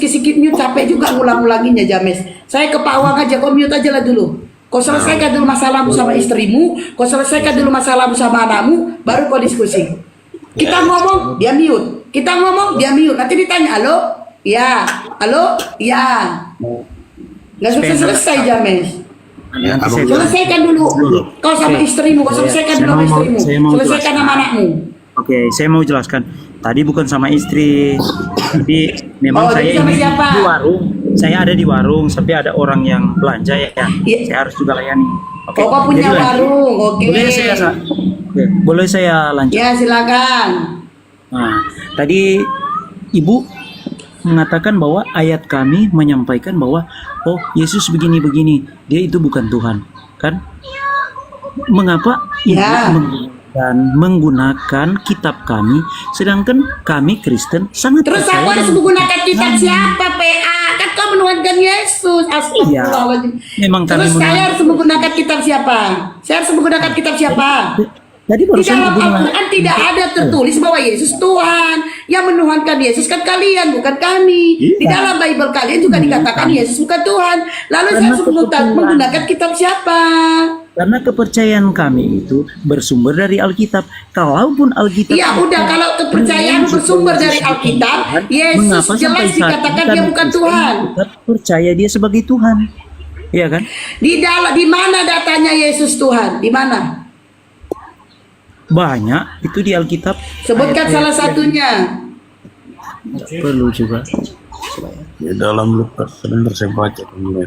capek juga ngulang-ulanginnya James. Saya ke Pak Wang aja, kau mute aja lah dulu. Kau selesaikan dulu masalahmu sama istrimu, kau selesaikan dulu masalahmu sama anakmu, baru kau diskusi. Kita ngomong, dia mute. Kita ngomong, dia mute. Nanti ditanya, halo? Ya. Halo? Ya. Nggak selesai James. Selesaikan dulu. Kau sama istrimu, kau selesaikan dulu sama istrimu. Selesaikan sama anakmu. Oke, saya mau jelaskan. Tadi bukan sama istri, tapi memang saya ini di warung. Saya ada di warung, tapi ada orang yang belanja ya. Saya harus juga layani. Oke. Kau punya warung, oke. Boleh saya lanjut? Ya, silakan. Nah, tadi Ibu mengatakan bahwa ayat kami menyampaikan bahwa oh Yesus begini-begini, dia itu bukan Tuhan, kan? mengapa ibu Ya. menggunakan kitab kami, sedangkan kami Kristen sangat Terus aku percaya harus dengan menggunakan kitab kami. siapa, PA? Kan kau menuhankan Yesus. Astagfirullahaladzim. Memang kami Terus saya menuhankan- harus menggunakan kitab siapa? Saya harus menggunakan kitab siapa? Tadi Di barusan dalam ibu Al-Quran tidak ada tertulis bahwa Yesus Tuhan. Yang menuhankan Yesus kan kalian, bukan kami. Di dalam Bible kalian juga dikatakan Yesus bukan Tuhan. Lalu saya harus menggunakan kitab siapa? karena kepercayaan kami itu bersumber dari Alkitab. Kalaupun Alkitab Ya udah, kalau kepercayaan bersumber dari Alkitab, Yesus mengapa jelas sampai saat dikatakan ini dia kami bukan Kristen Tuhan. tetap percaya dia sebagai Tuhan, ya kan? Di mana datanya Yesus Tuhan? Di mana? Banyak itu di Alkitab. Sebutkan salah satunya. Perlu juga. Di dalam Lukas, sebentar saya baca dulu.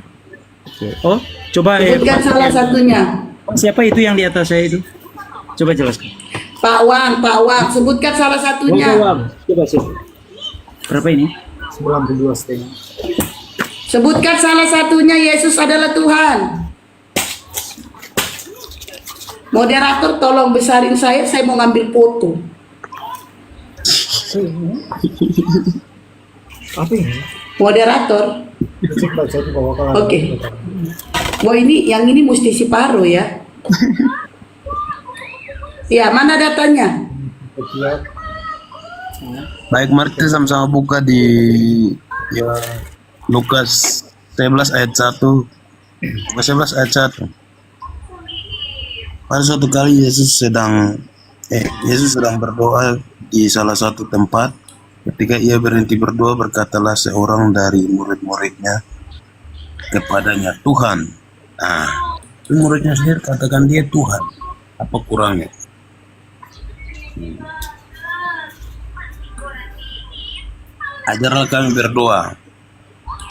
Oh, coba Sebutkan salah satunya. siapa itu yang di atas saya itu? Coba jelaskan. Pak Wang, sebutkan salah satunya. Coba sih. Berapa ini? Sebutkan salah satunya, Yesus adalah Tuhan. Moderator tolong besarin saya mau ngambil foto. Moderator. Oke. Wah, yang ini mesti si Paro ya. Ya, mana datanya? Baik, mari kita sama-sama buka di ya, Lukas 11 ayat 1. Lukas 11 ayat 1. Pada suatu kali Yesus sedang berdoa di salah satu tempat. Ketika ia berhenti berdoa, berkatalah seorang dari murid-muridnya kepadanya, Tuhan. Nah, itu muridnya sendiri katakan dia Tuhan. Apa kurangnya? Ajarlah kami berdoa,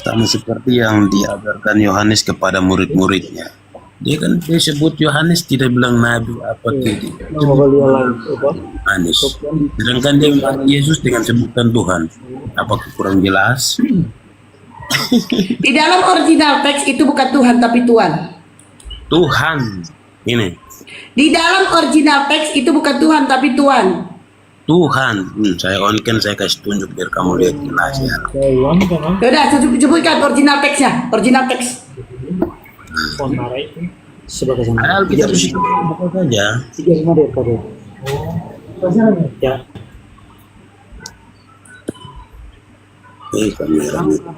sama seperti yang diajarkan Yohanes kepada murid-muridnya. Dia sebut Yohanes, tidak bilang nabi apa tidak. Yohanes. Sedangkan dia bilang Yesus dengan sebutan Tuhan. Apakah kurang jelas? Di dalam original teks itu bukan Tuhan tapi Tuhan. Tuhan ini. Di dalam original teks itu bukan Tuhan tapi Tuhan. Tuhan. Saya on kan, saya kasih tunjuk biar kamu lihat jelas ya. Sudah, sebutkan original teksnya. Original teks. Ada Alkitab di situ, buka saja. Kameranya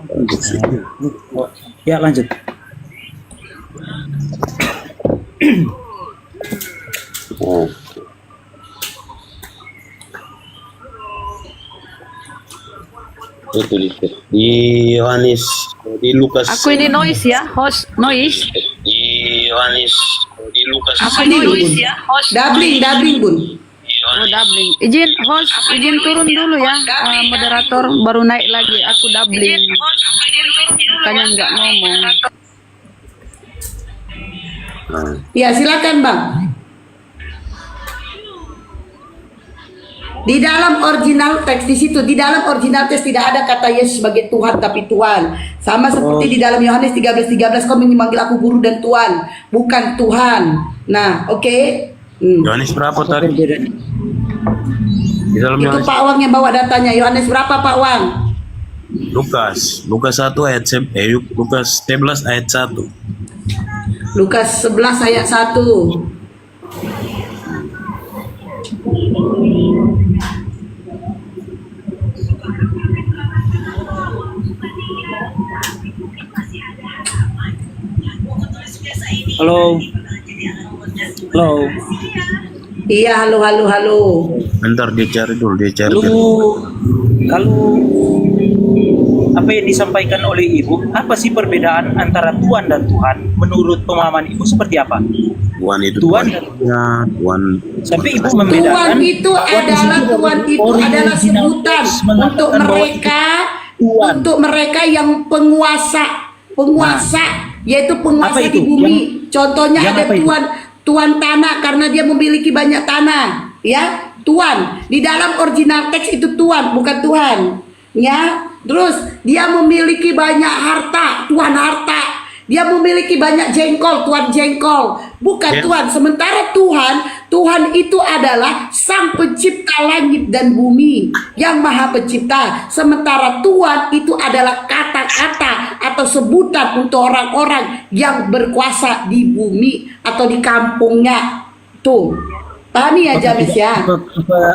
bagus sih. Ya, lanjut. Oh. Betul itu. Di Yohanes, di Lukas. Aku ini noise ya, host noise. Di Yohanes, di Lukas. Aku ini noise ya, host. Dabling bun. Oh, doubling. Izin host, izin turun dulu ya. Moderator baru naik lagi. Aku doubling. Makanya nggak ngomong. Ya, silakan Bang. Di dalam original teks di situ, di dalam original teks tidak ada kata Yesus sebagai Tuhan tapi Tuhan. Sama seperti di dalam Yohanes 13:13, kau memanggil aku guru dan Tuhan, bukan Tuhan. Nah, oke. Yohanes berapa tadi? Di dalam Itu Yohanes. Pak Wang yang bawa datanya. Yohanes berapa Pak Wang? Lukas 1 ayat Lukas 11 ayat 1. Lukas 11 ayat 1. Halo. Halo. Iya, halo. Bentar dia cari dulu, Kalau apa yang disampaikan oleh Ibu, apa sih perbedaan antara Tuhan dan Tuhan? Menurut pemahaman Ibu seperti apa? Tuhan itu Tuhan. Tuhan. Sampai Ibu membedakan Tuhan itu adalah sebutan untuk mereka yang penguasa, yaitu penguasa Apa itu? di bumi. Contohnya yang ada apa itu? tuan tanah karena dia memiliki banyak tanah, ya. Tuan di dalam original teks itu Tuan, bukan Tuhan, ya. Terus dia memiliki banyak harta, Tuhan harta. Dia memiliki banyak jengkol, Tuhan jengkol. Bukan Ya. Tuhan. Sementara Tuhan itu adalah Sang Pencipta langit dan bumi, yang Maha Pencipta. Sementara Tuhan itu adalah kata-kata atau sebutan untuk orang-orang yang berkuasa di bumi atau di kampungnya. Tuh. Pahami ya, James ya?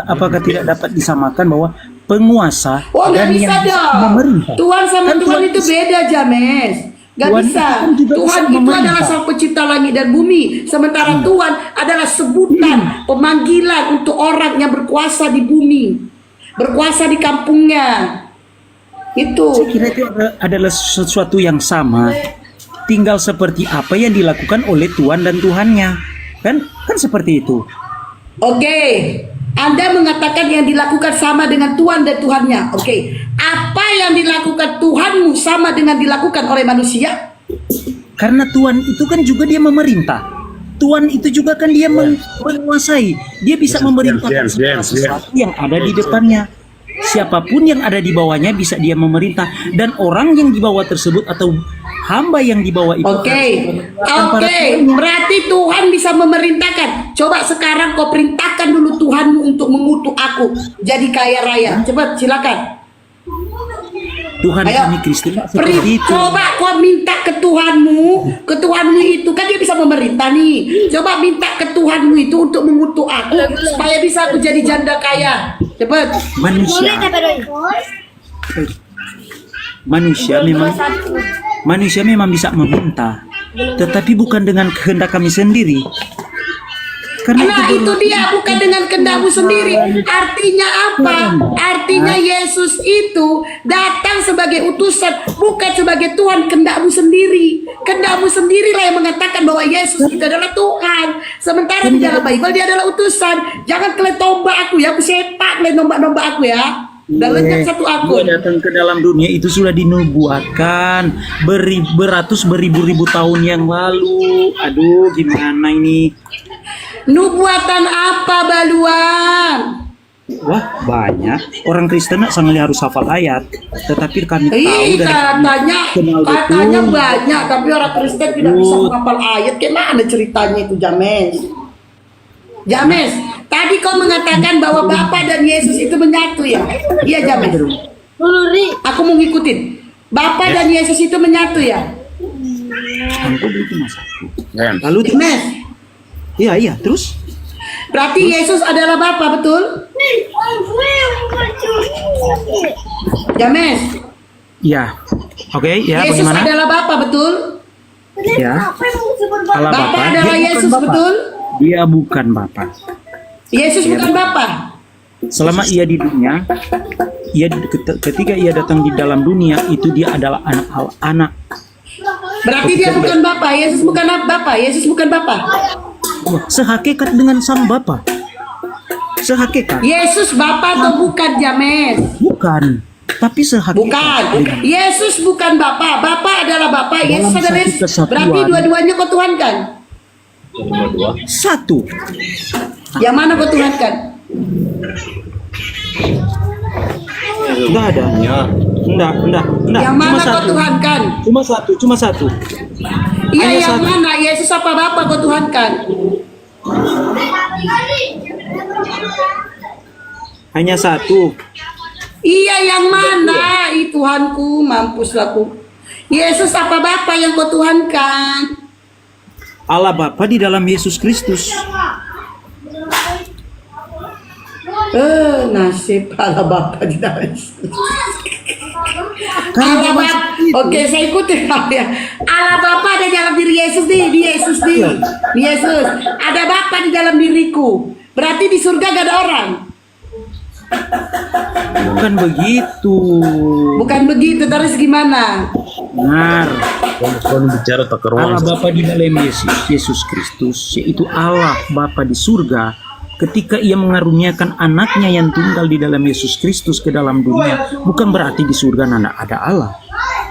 Apakah tidak dapat disamakan bahwa penguasa Oh, nggak dan bisa yang dong. memerintah? Tuhan sama Kan Tuhan itu beda, James. Gak Tuhan bisa. itu kan juga Tuhan bisa itu memerintah. adalah Sang Pencipta langit dan bumi. Sementara Tuhan adalah sebutan pemanggilan untuk orang yang berkuasa di bumi, berkuasa di kampungnya. Itu. Saya kira itu adalah sesuatu yang sama. Tinggal seperti apa yang dilakukan oleh Tuhan dan Tuhannya. Kan seperti itu. Oke. Anda mengatakan yang dilakukan sama dengan Tuhan dan Tuhannya. Oke. Apa yang dilakukan Tuhanmu sama dengan dilakukan oleh manusia? Karena Tuhan itu kan juga dia memerintah. Tuhan itu juga kan dia menguasai. Dia bisa memerintahkan segala sesuatu yang ada di depannya. Siapapun yang ada di bawahnya bisa dia memerintah. Dan orang yang di bawah tersebut atau hamba yang di bawah itu Oke. harus para tuannya. Berarti Tuhan bisa memerintahkan. Coba sekarang kau perintahkan dulu Tuhanmu untuk mengutuk aku jadi kaya raya. Cepat, silakan. Tuhan Ayo. kami Kristen seperti itu. Coba kau minta ke Tuhanmu itu kan dia bisa memerintah nih. Coba minta ke Tuhanmu itu untuk mengutuk aku supaya bisa aku jadi janda kaya. Cepat. Manusia memang bisa meminta, tetapi bukan dengan kehendak kami sendiri. Karena Nah itu dia, bukan dengan kehendakmu sendiri. Artinya apa? Artinya Yesus itu datang sebagai utusan, bukan sebagai Tuhan. Kehendakmu sendiri. Kehendakmu sendirilah yang mengatakan bahwa Yesus itu adalah Tuhan. Sementara di dalam Bible dia adalah utusan. Jangan kalian tombak aku ya, aku sepak kalian nombak-nombak aku ya. Dan lenyap satu akun. Dia datang ke dalam dunia itu sudah dinubuatkan beribu-ribu tahun yang lalu. Aduh, gimana ini? Nubuatan apa, Baluan? Wah, banyak. Orang Kristen sangat harus hafal ayat. Tetapi kami tahu dari Katanya banyak, tapi orang Kristen tidak bisa menghafal ayat. Gimana ceritanya itu, James? James, tadi kau mengatakan bahwa Bapa dan Yesus itu menyatu ya? Iya, James. Aku mau ngikutin. Bapa dan Yesus itu menyatu ya? Lalu James, iya, terus? berarti Yesus adalah Bapa, betul? James, Ya. Oke, ya Yesus bagaimana? adalah Bapa, betul? Ya. Allah Bapa Bapa, adalah dia Yesus, bukan Bapa. betul? Dia bukan Bapa. Yesus bukan Bapa. Selama ia di dunia, ketika ia datang di dalam dunia itu dia adalah anak. Berarti dia bukan Bapa. Yesus bukan Bapa. Yesus bukan Bapa. Sehakikat dengan sang Bapa. Sehakikat. Yesus Bapa atau bukan, James? Bukan. Tapi sehakikat. Bukan. Yesus bukan Bapa. Bapa adalah Bapa. Yesus Dalam adalah satu Yesus. kesatuan. Berarti dua-duanya kau tuhankan. Satu. Yang mana kau tuhankan? Enggak ada. Enggak. Yang mana kau tuhankan? Cuma satu. Iya, Hanya yang satu. mana? Yesus apa Bapa kau tuhankan? Hanya satu. Iya, yang mana? Ih, Tuhanku, mampuslah aku. Yesus apa Bapa yang kau tuhankan? Allah Bapa di dalam Yesus Kristus. Nasib Allah Bapa di dalam Yesus. Karena Allah Bapa. Oke, saya ikutin ya. Allah Bapa ada dalam diri Yesus nih, di Yesus nih. Di Yesus. Ada Bapa di dalam diriku. Berarti di surga gak ada orang. Bukan begitu. Bukan begitu, terus gimana? Benar. Kalau bicara takar Allah Bapa di dalam Yesus Kristus, yaitu Allah Bapa di surga, ketika ia mengaruniakan anaknya yang tunggal di dalam Yesus Kristus ke dalam dunia, bukan berarti di surga tidak ada Allah,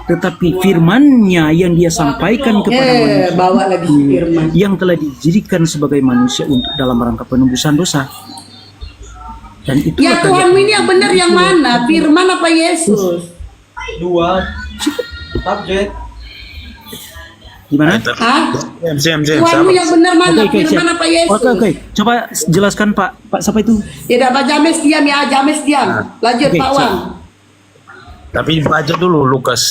tetapi firman-Nya yang dia sampaikan kepada manusia, Bawa lagi firman. yang telah dijadikan sebagai manusia untuk dalam rangka penebusan dosa. Dan itu Ya Tuhan ini yang benar yang mana? Firman apa Yesus? Gimana? Hah? Jam, Tuhanmu yang benar mana? Oke, siap. Firman apa Yesus? Oke. Coba jelaskan Pak. Pak siapa itu? Ya dah, Pak James diam ya, James diam. Lanjut Oke, Pak Wan. Tapi baca dulu Lukas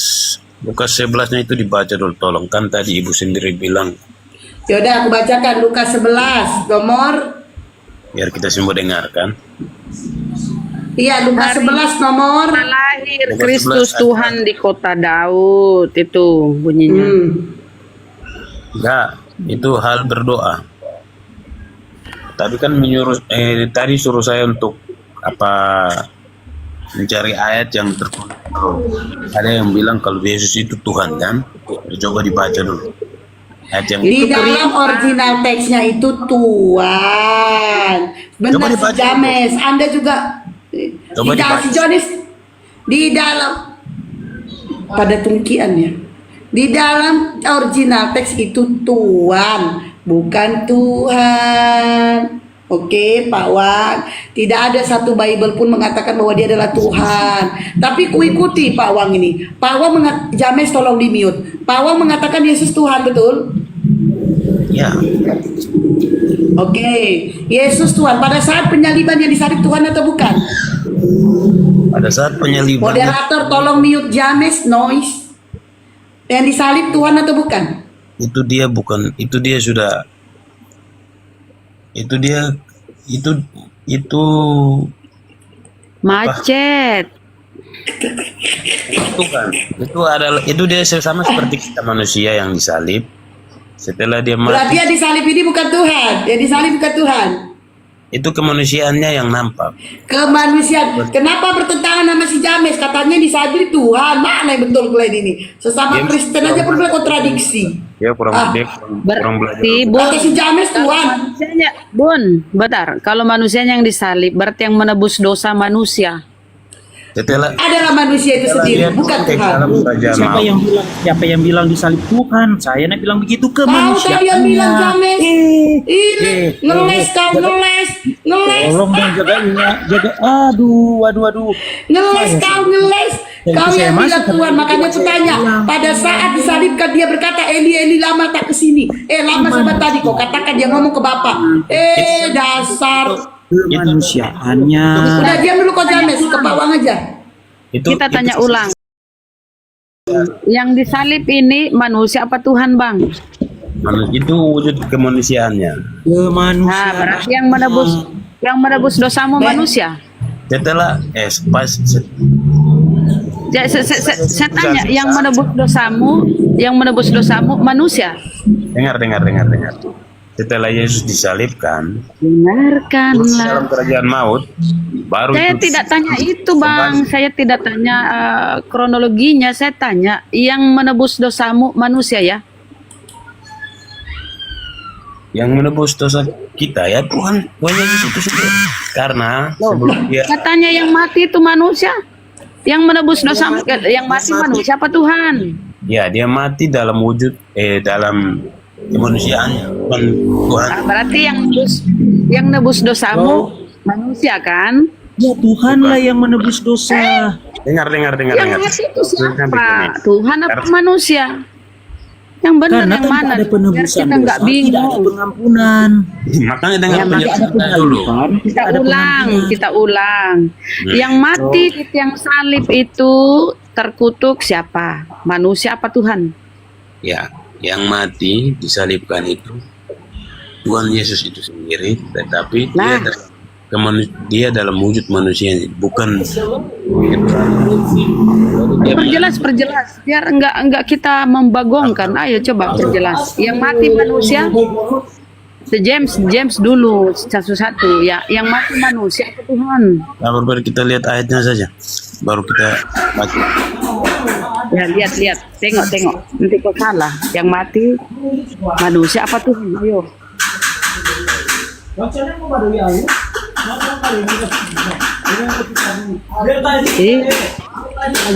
11-nya itu dibaca dulu, tolong. Kan tadi Ibu sendiri bilang Yaudah, aku bacakan Lukas 11 nomor. biar kita semua dengarkan. Iya, Lukas 11 nomor. Lahir Lukas Kristus 11 Tuhan di kota Daud, itu bunyinya. Enggak, itu hal berdoa. Tadi kan tadi suruh saya untuk mencari ayat yang tertulis. Ada yang bilang kalau Yesus itu Tuhan kan? Coba dibaca dulu. Ayat yang Di dalam original teksnya itu Tuhan. Coba Benar si dibaca. James. Anda juga Coba di dalam dibaca. si Jonis di dalam pada tungkiannya. Di dalam original teks itu Tuhan, bukan Tuhan. Oke, Pak Wan. Tidak ada satu Bible pun mengatakan bahwa dia adalah Tuhan. Tapi kuikuti Pak Wang ini. Pak Wang James tolong di mute. Pak Wang mengatakan Yesus Tuhan, betul? ya, Oke, Yesus Tuhan. Pada saat penyaliban yang disalib Tuhan atau bukan? pada saat penyaliban Moderator tolong mute James noise. Yang disalib Tuhan atau bukan? itu dia bukan, itu dia sudah, itu dia itu Macet. itu kan itu dia sama seperti kita manusia yang disalib. Setelah dia Berarti mati, yang disalib ini bukan Tuhan. Yang disalib bukan Tuhan. itu kemanusiaannya yang nampak. Kemanusiaan. Kenapa bertentangan sama si James? Katanya disalib Tuhan. Mana yang betul kalian ini? Sesama James Kristen aja pun boleh kontradiksi. Dia kurang Berarti belajar. Kata si James Tuhan. manusianya, Bun, bentar. Kalau manusianya yang disalib, berarti yang menebus dosa manusia. Setelah Adalah manusia itu sendiri, dia bukan ke Tuhan. dalam kerajaan Siapa maut. siapa yang bilang disalib Tuhan? Saya nak bilang begitu ke Tahu manusia. tadi yang bilang James. Ini ngeles kau ngeles. Tolong dong jaga. Aduh. Ngeles kau ngeles. Kau yang bilang Tuhan, makanya aku tanya. Pada saat disalibkan dia berkata, Eli Eli lama tak kesini. Lama sama tadi kau katakan dia ngomong ke Bapak. Dasar. Kemanusiaannya. Udah diam dulu kau James, ke Pak Wang aja. Kita tanya ulang. Yang disalib ini manusia apa Tuhan, Bang? Itu wujud kemanusiaannya. Nah, berarti yang menebus dosamu manusia. Setelah Saya tanya, yang menebus dosamu manusia. dengar. Setelah Yesus disalibkan Dengarkanlah. dalam kerajaan maut, baru Saya itu tidak tanya itu, Bang. Saya tidak tanya kronologinya. Saya tanya yang menebus dosamu manusia ya. yang menebus dosa kita ya Tuhan Yesus itu sendiri. Karena sebelum dia Katanya yang mati itu manusia. Yang menebus dosamu, yang mati manusia apa Tuhan? ya dia mati dalam wujud dalam kemanusiaannya, bukan Tuhan. Berarti yang nebus dosamu manusia kan? Ya Tuhanlah yang menebus dosa. Dengar. Yang mati itu siapa? Tuhan apa manusia? Yang benar Karena yang tanpa mana? ada Biar penebusan kita nggak dosa, tidak ada bingung. pengampunan. Makanya dengar Ya, penjelasan dulu. Kita ulang. Yang mati di tiang salib itu terkutuk siapa? Manusia apa Tuhan? Ya, yang mati disalibkan itu Tuhan Yesus itu sendiri, tetapi dia dalam wujud manusia, bukan Perjelas biar enggak kita membagongkan. Ayo coba perjelas. Yang mati manusia. James dulu satu-satu ya. Yang mati manusia apa Tuhan? Nah, baru kita lihat ayatnya saja, baru kita baca. Ya lihat, tengok. Nanti kau salah. Yang mati manusia apa Tuhan? Ayo.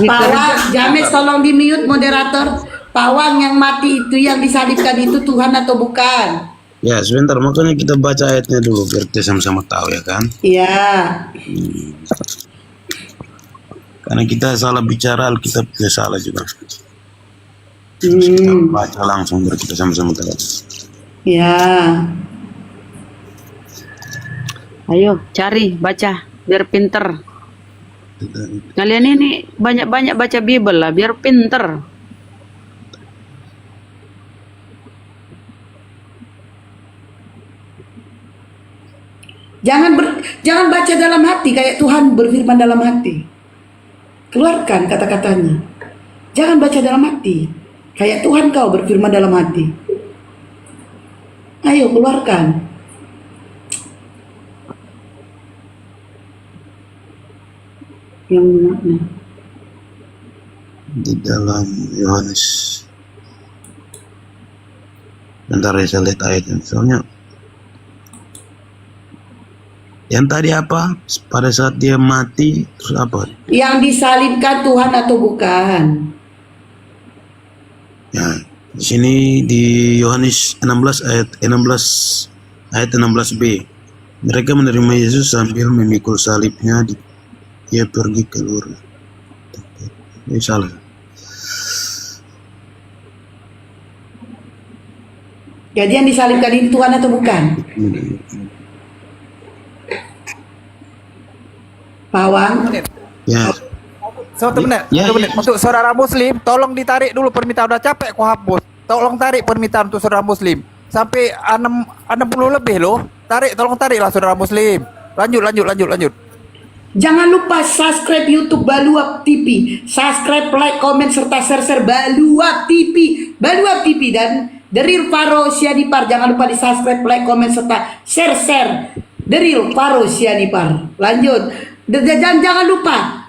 Pak Wang, James tolong di mute moderator. Pak Wang, yang mati itu yang disalibkan itu Tuhan atau bukan? Ya, sebentar, makanya kita baca ayatnya dulu biar kita sama-sama tahu ya kan. Iya. Karena kita salah bicara, Alkitab kita salah juga. Baca langsung biar kita sama-sama tahu. Ya. Ayo cari baca biar pinter. Kalian ini banyak-banyak baca Bible lah biar pinter. Jangan baca dalam hati kayak Tuhan berfirman dalam hati. Keluarkan kata-katanya. Jangan baca dalam hati kayak Tuhan kau berfirman dalam hati. Ayo keluarkan. Yang mana? Di dalam Yohanes. Bentar ya, saya lihat ayatnya. Soalnya yang tadi apa? Pada saat dia mati, terus apa? Yang disalibkan Tuhan atau bukan? Ya, di sini di Yohanes 16 ayat 16b. Mereka menerima Yesus sambil memikul salibnya. Dia pergi keluar. Ini salah. Jadi yang disalibkan ini Tuhan atau bukan? Pawang. Ya. Satu menit, Ya, satu ya. menit. Untuk saudara Muslim, tolong ditarik dulu permintaan. Udah capek ku hapus. Tolong tarik permintaan untuk saudara Muslim. Sampai 60 lebih loh. Tolong tariklah saudara Muslim. Lanjut. Jangan lupa subscribe YouTube Baluap TV. Subscribe, like, komen, serta share Baluap TV. Baluap TV dan The Real Faro Sianipar. Jangan lupa di subscribe, like, komen, serta share The Real Faro Sianipar. Lanjut. Jangan lupa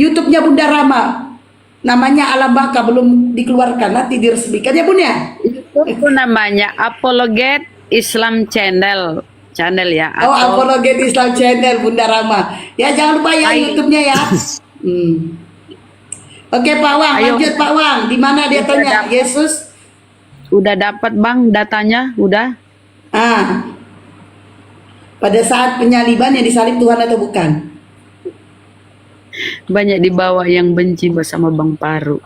YouTube-nya Bunda Rama. Namanya Alam Baka belum dikeluarkan. Nanti diresmikan ya Bun ya. Itu namanya Apologet Islam Channel ya. Oh, Apologet Islam Channel Bunda Rama. Ya jangan lupa ya YouTube-nya ya. Oke Pak Wang, lanjut Pak Wang. Di mana dia tanya Yesus? Udah dapat Bang datanya, udah. Pada saat penyaliban yang disalib Tuhan atau bukan? Banyak di bawah yang benci bersama Bang Paru.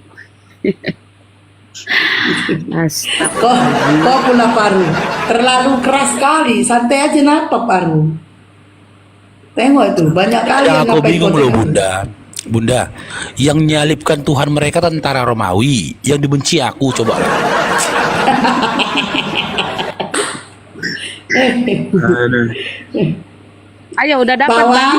Kok pula Paru? Terlalu keras sekali. Santai aja napa Paru? Tengok itu banyak kali yang Aku ngapain bingung loh konten. Bunda, yang menyalibkan Tuhan mereka tentara Romawi, yang dibenci aku coba. Ayo udah dapat Bawang. Bang.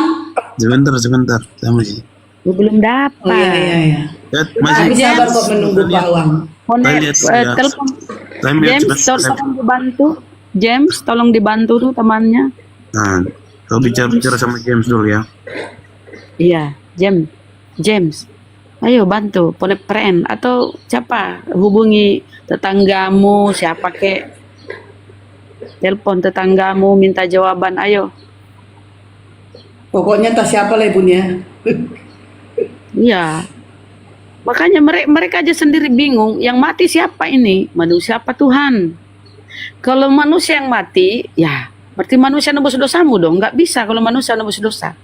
Sebentar. Saya masih. Belum dapat. Oh iya. Ya, Masih sabar kok menunggu Bawang. Telepon James, tolong dibantu. James, tolong dibantu tuh temannya. Nah, kau bicara sama James dulu ya. Iya, James. Ayo bantu, friend atau siapa? Hubungi tetanggamu, siapa kek. Telepon tetanggamu, minta jawaban, ayo. Pokoknya tak siapa lah ibunya. Iya. Makanya mereka aja sendiri bingung, yang mati siapa ini? Manusia apa Tuhan? Kalau manusia yang mati, ya berarti manusia nebus dosamu dong. Nggak bisa kalau manusia nebus dosa.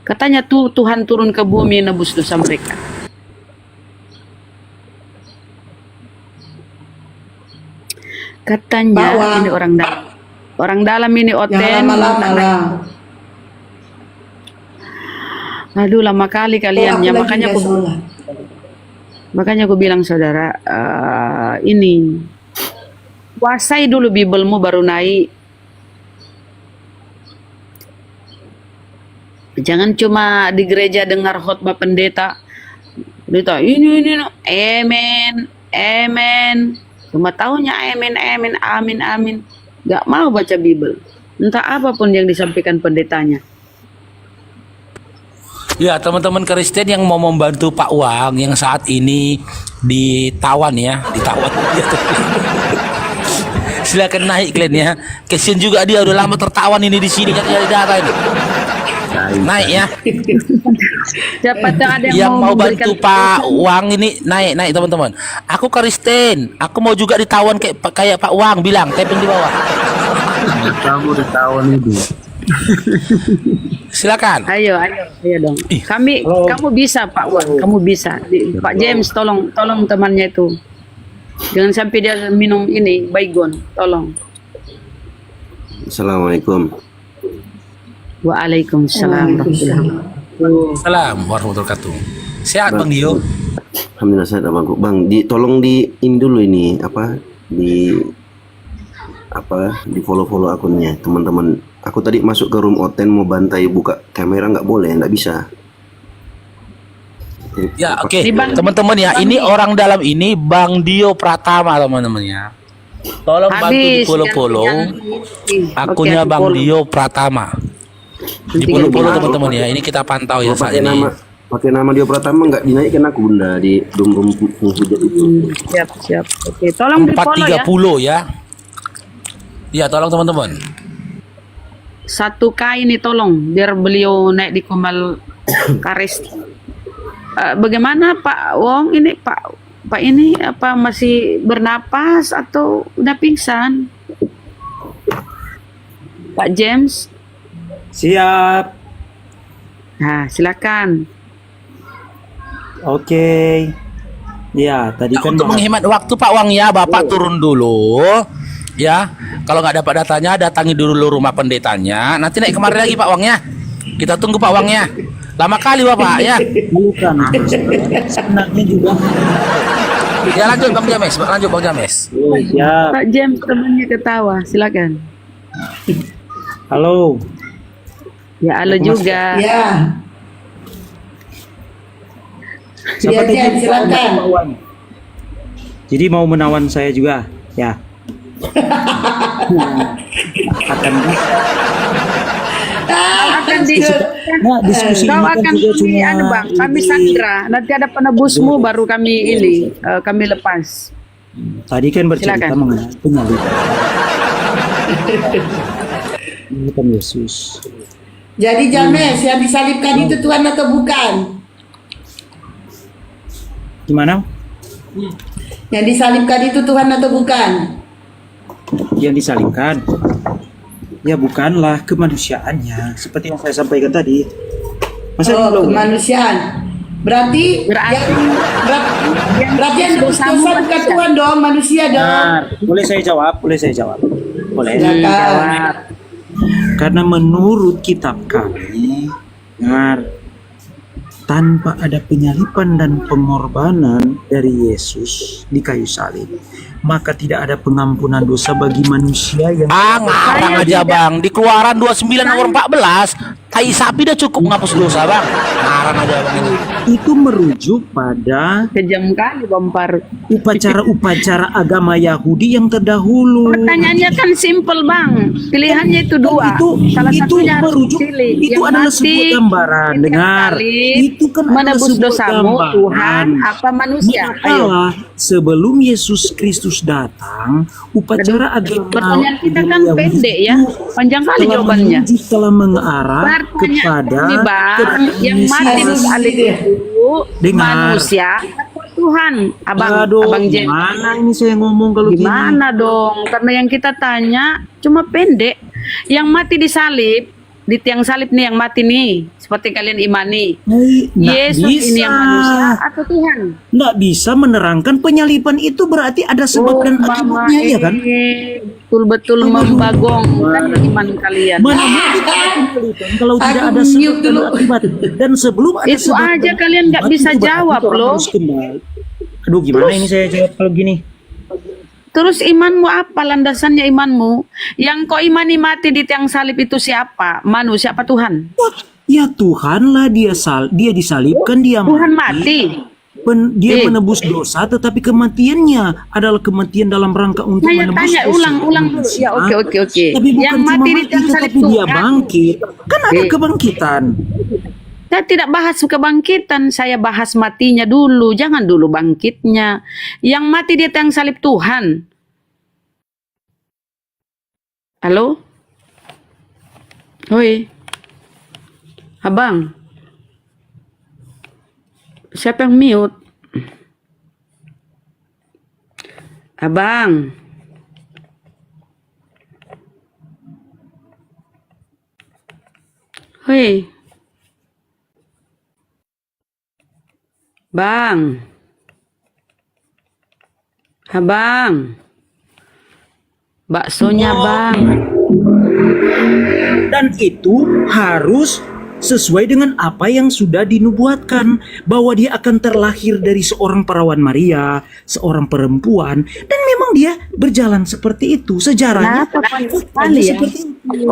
Katanya Tuhan turun ke bumi nebus dosa mereka. Katanya Bawang. ini orang dalam ini Oten. Jangan lama-lama lah. Aduh lama kali kalian ya, makanya aku bilang saudara, ini kuasai dulu Biblemu baru naik. Jangan cuma di gereja dengar khotbah pendeta ini amen. Cuma taunya amin. Gak mau baca Bible. Entah apapun yang disampaikan pendetanya. Ya, teman-teman Kristen yang mau membantu Pak Wang yang saat ini ditawan. Silakan naik kalian ya. Kasian juga dia udah lama tertawan ini di sini kan dari data ini. Naik ya. Siapa tahu ada Yang mau memberikan bantu Pak Wang ini naik teman-teman. Aku Kristen, aku mau juga ditawan kayak Pak Wang bilang, tapping di bawah. Kamu ditawan itu. Silakan. Ayo dong. Kamu bisa Pak Wan, kamu bisa. Pak James, tolong temannya itu. Jangan sampai dia minum ini, baygon, tolong. Assalamualaikum. Waalaikumsalam warahmatullahi Salam warahmatullahi wabarakatuh. Sehat Bang Dio? Alhamdulillah sehat Bang. Bang, tolong ini dulu ini di follow akunnya teman-teman. Aku tadi masuk ke room Oten mau bantai buka kamera nggak boleh, nggak bisa. Ya oke. Teman-teman ya, ini orang dalam ini Bang Dio Pratama teman-teman ya. Tolong bantu di follow akunnya Bang Dio Pratama. Di follow teman-teman ya. Ini kita pantau ya saat ini. Pakai nama Dio Pratama nggak dinaikkan aku bunda di room penghujat itu. Siap. Oke, tolong di follow ya. 430 ya. Ya, tolong teman-teman. 1K ini tolong biar beliau naik di Kumal Karis. Bagaimana Pak Wong ini Pak ini apa masih bernapas atau udah pingsan? Pak James? Siap. Nah, silakan. Oke. Ya, tadi kan untuk menghemat waktu Pak Wang ya, Bapak turun dulu. Ya, kalau nggak dapat datanya, datangi dulu rumah pendetanya. Nanti naik kemari lagi Pak Wang ya. Kita tunggu Pak Wang ya. Lama kali Bapak ya. Bukan. Sebenarnya juga. Ya lanjut Bang James, Bang James. Siap. Pak James temannya ketawa, silakan. Halo. Ya, halo juga. Ya. Siapa James, silakan. Jadi mau menawan saya juga, ya. akan diskusi kau akan Bang, kami sandra, nanti ada penebusmu baru kami kami lepas. Tadi kan bercerita mengenai penyaliban. Ini kan Yesus. Jadi James, yang disalibkan itu Tuhan atau bukan? Gimana? Yang disalibkan itu Tuhan atau bukan? Yang disalibkan ya bukanlah kemanusiaannya seperti yang saya sampaikan tadi. Kemanusiaan. Berarti yang dosa bukan Tuhan dong, manusia dong. Boleh saya jawab? Boleh. Jawab. Karena menurut kitab kami, tanpa ada penyaliban dan pengorbanan dari Yesus di kayu salib, maka tidak ada pengampunan dosa bagi manusia yang ngarang aja Bang. Di Keluaran 29 nomor 14, tai sapi udah cukup menghapus dosa Bang. Ngarang aja Bang ini. Itu merujuk pada kejam kali Bampar. Upacara-upacara agama Yahudi yang terdahulu. Pertanyaannya kan simple Bang. Pilihannya itu dua. Salah satunya merujuk itu adalah sebuah gambaran. Dengar. Itu kan menebus dosamu Tuhan apa manusia? Ayo. Sebelum Yesus Kristus datang, upacara agama pertanyaan kita kan pendek ya, panjang kali jawabannya. Telah mengarah kepada yang mati di salib itu manusia atau Tuhan? Abang James. Gimana ini saya ngomong kalau gimana dong? Karena yang kita tanya cuma pendek. Yang mati di salib, di tiang salib nih yang mati nih, seperti kalian imani. Yesus ini yang manusia atau Tuhan? Nggak bisa menerangkan penyaliban itu berarti ada sebab dan akibatnya ya kan? Betul-betul membagongkan iman kalian. Mana mungkin penyaliban kalau tidak ada sebab dan akibat. Dan sebelum ada itu sebab aja kalian nggak bisa jawab loh. Aduh gimana ini saya jawab kalau gini? Terus imanmu apa? Landasannya imanmu? Yang kau imani mati di tiang salib itu siapa? Manusia apa Tuhan? Ya Tuhanlah, dia disalibkan, dia Tuhan mati. Dia menebus dosa, tetapi kematiannya adalah kematian dalam rangka untuk menebus dosa. Ulang dulu. Ya oke. Tapi bukan yang mati di tiang salib itu dia bangkit. Kan ada kebangkitan. Saya tidak bahas kebangkitan, saya bahas matinya dulu, jangan dulu bangkitnya. Yang mati di tiang salib Tuhan. Halo? Hoi. Abang. Siapa yang mute? Abang. Hoi. Woi. Bang. Bang. Baksonya, Bang. Dan itu harus sesuai dengan apa yang sudah dinubuatkan, bahwa dia akan terlahir dari seorang perawan Maria, seorang perempuan, dan memang dia berjalan seperti itu. Sejarahnya Sekali ya.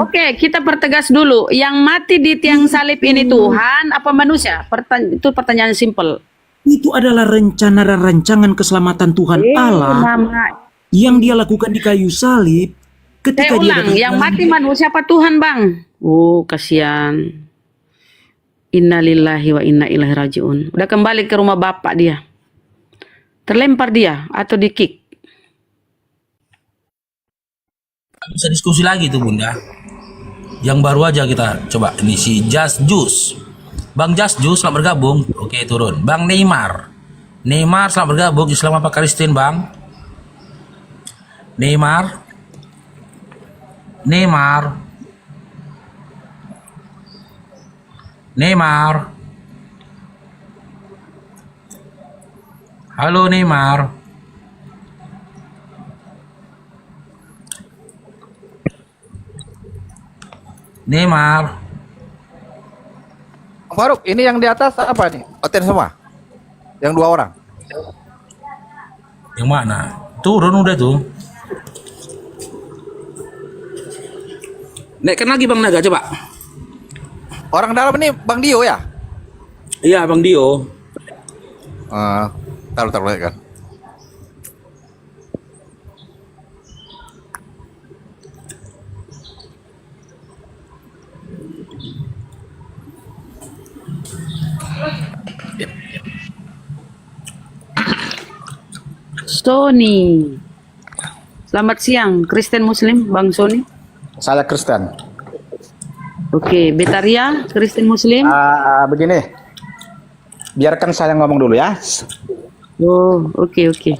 Oke, kita pertegas dulu. Yang mati di tiang salib ini Tuhan apa manusia? Itu pertanyaan simpel. Itu adalah rencana dan rancangan keselamatan Tuhan Allah yang dia lakukan di kayu salib ketika dia ulang, yang mati manusia apa Tuhan, Bang? Oh, kasihan. Innalillahi wa inna ilaihi rajiun. Udah kembali ke rumah bapak dia. Terlempar dia atau di-kick. Bisa diskusi lagi tuh Bunda. Yang baru aja kita coba. Ini si Just Juice. Bang Just Juice selamat bergabung. Oke, turun. Bang Neymar. Neymar selamat bergabung. Islam apa Kristen, Bang? Neymar. Neymar. Neymar. Halo Neymar. Neymar. Faruk, ini yang di atas apa nih? Oten semua? Yang 2 orang? Yang mana? Turun udah tuh. Naikkan lagi Bang Naga coba. Orang dalam ini Bang Dio ya? Iya Bang Dio. Taruh kan. Sony. Selamat siang, Kristen Muslim, Bang Sony. Saya Kristen. Oke, Betaria, Kristen Muslim. Begini, biarkan saya ngomong dulu ya. Oh, oke. Oke.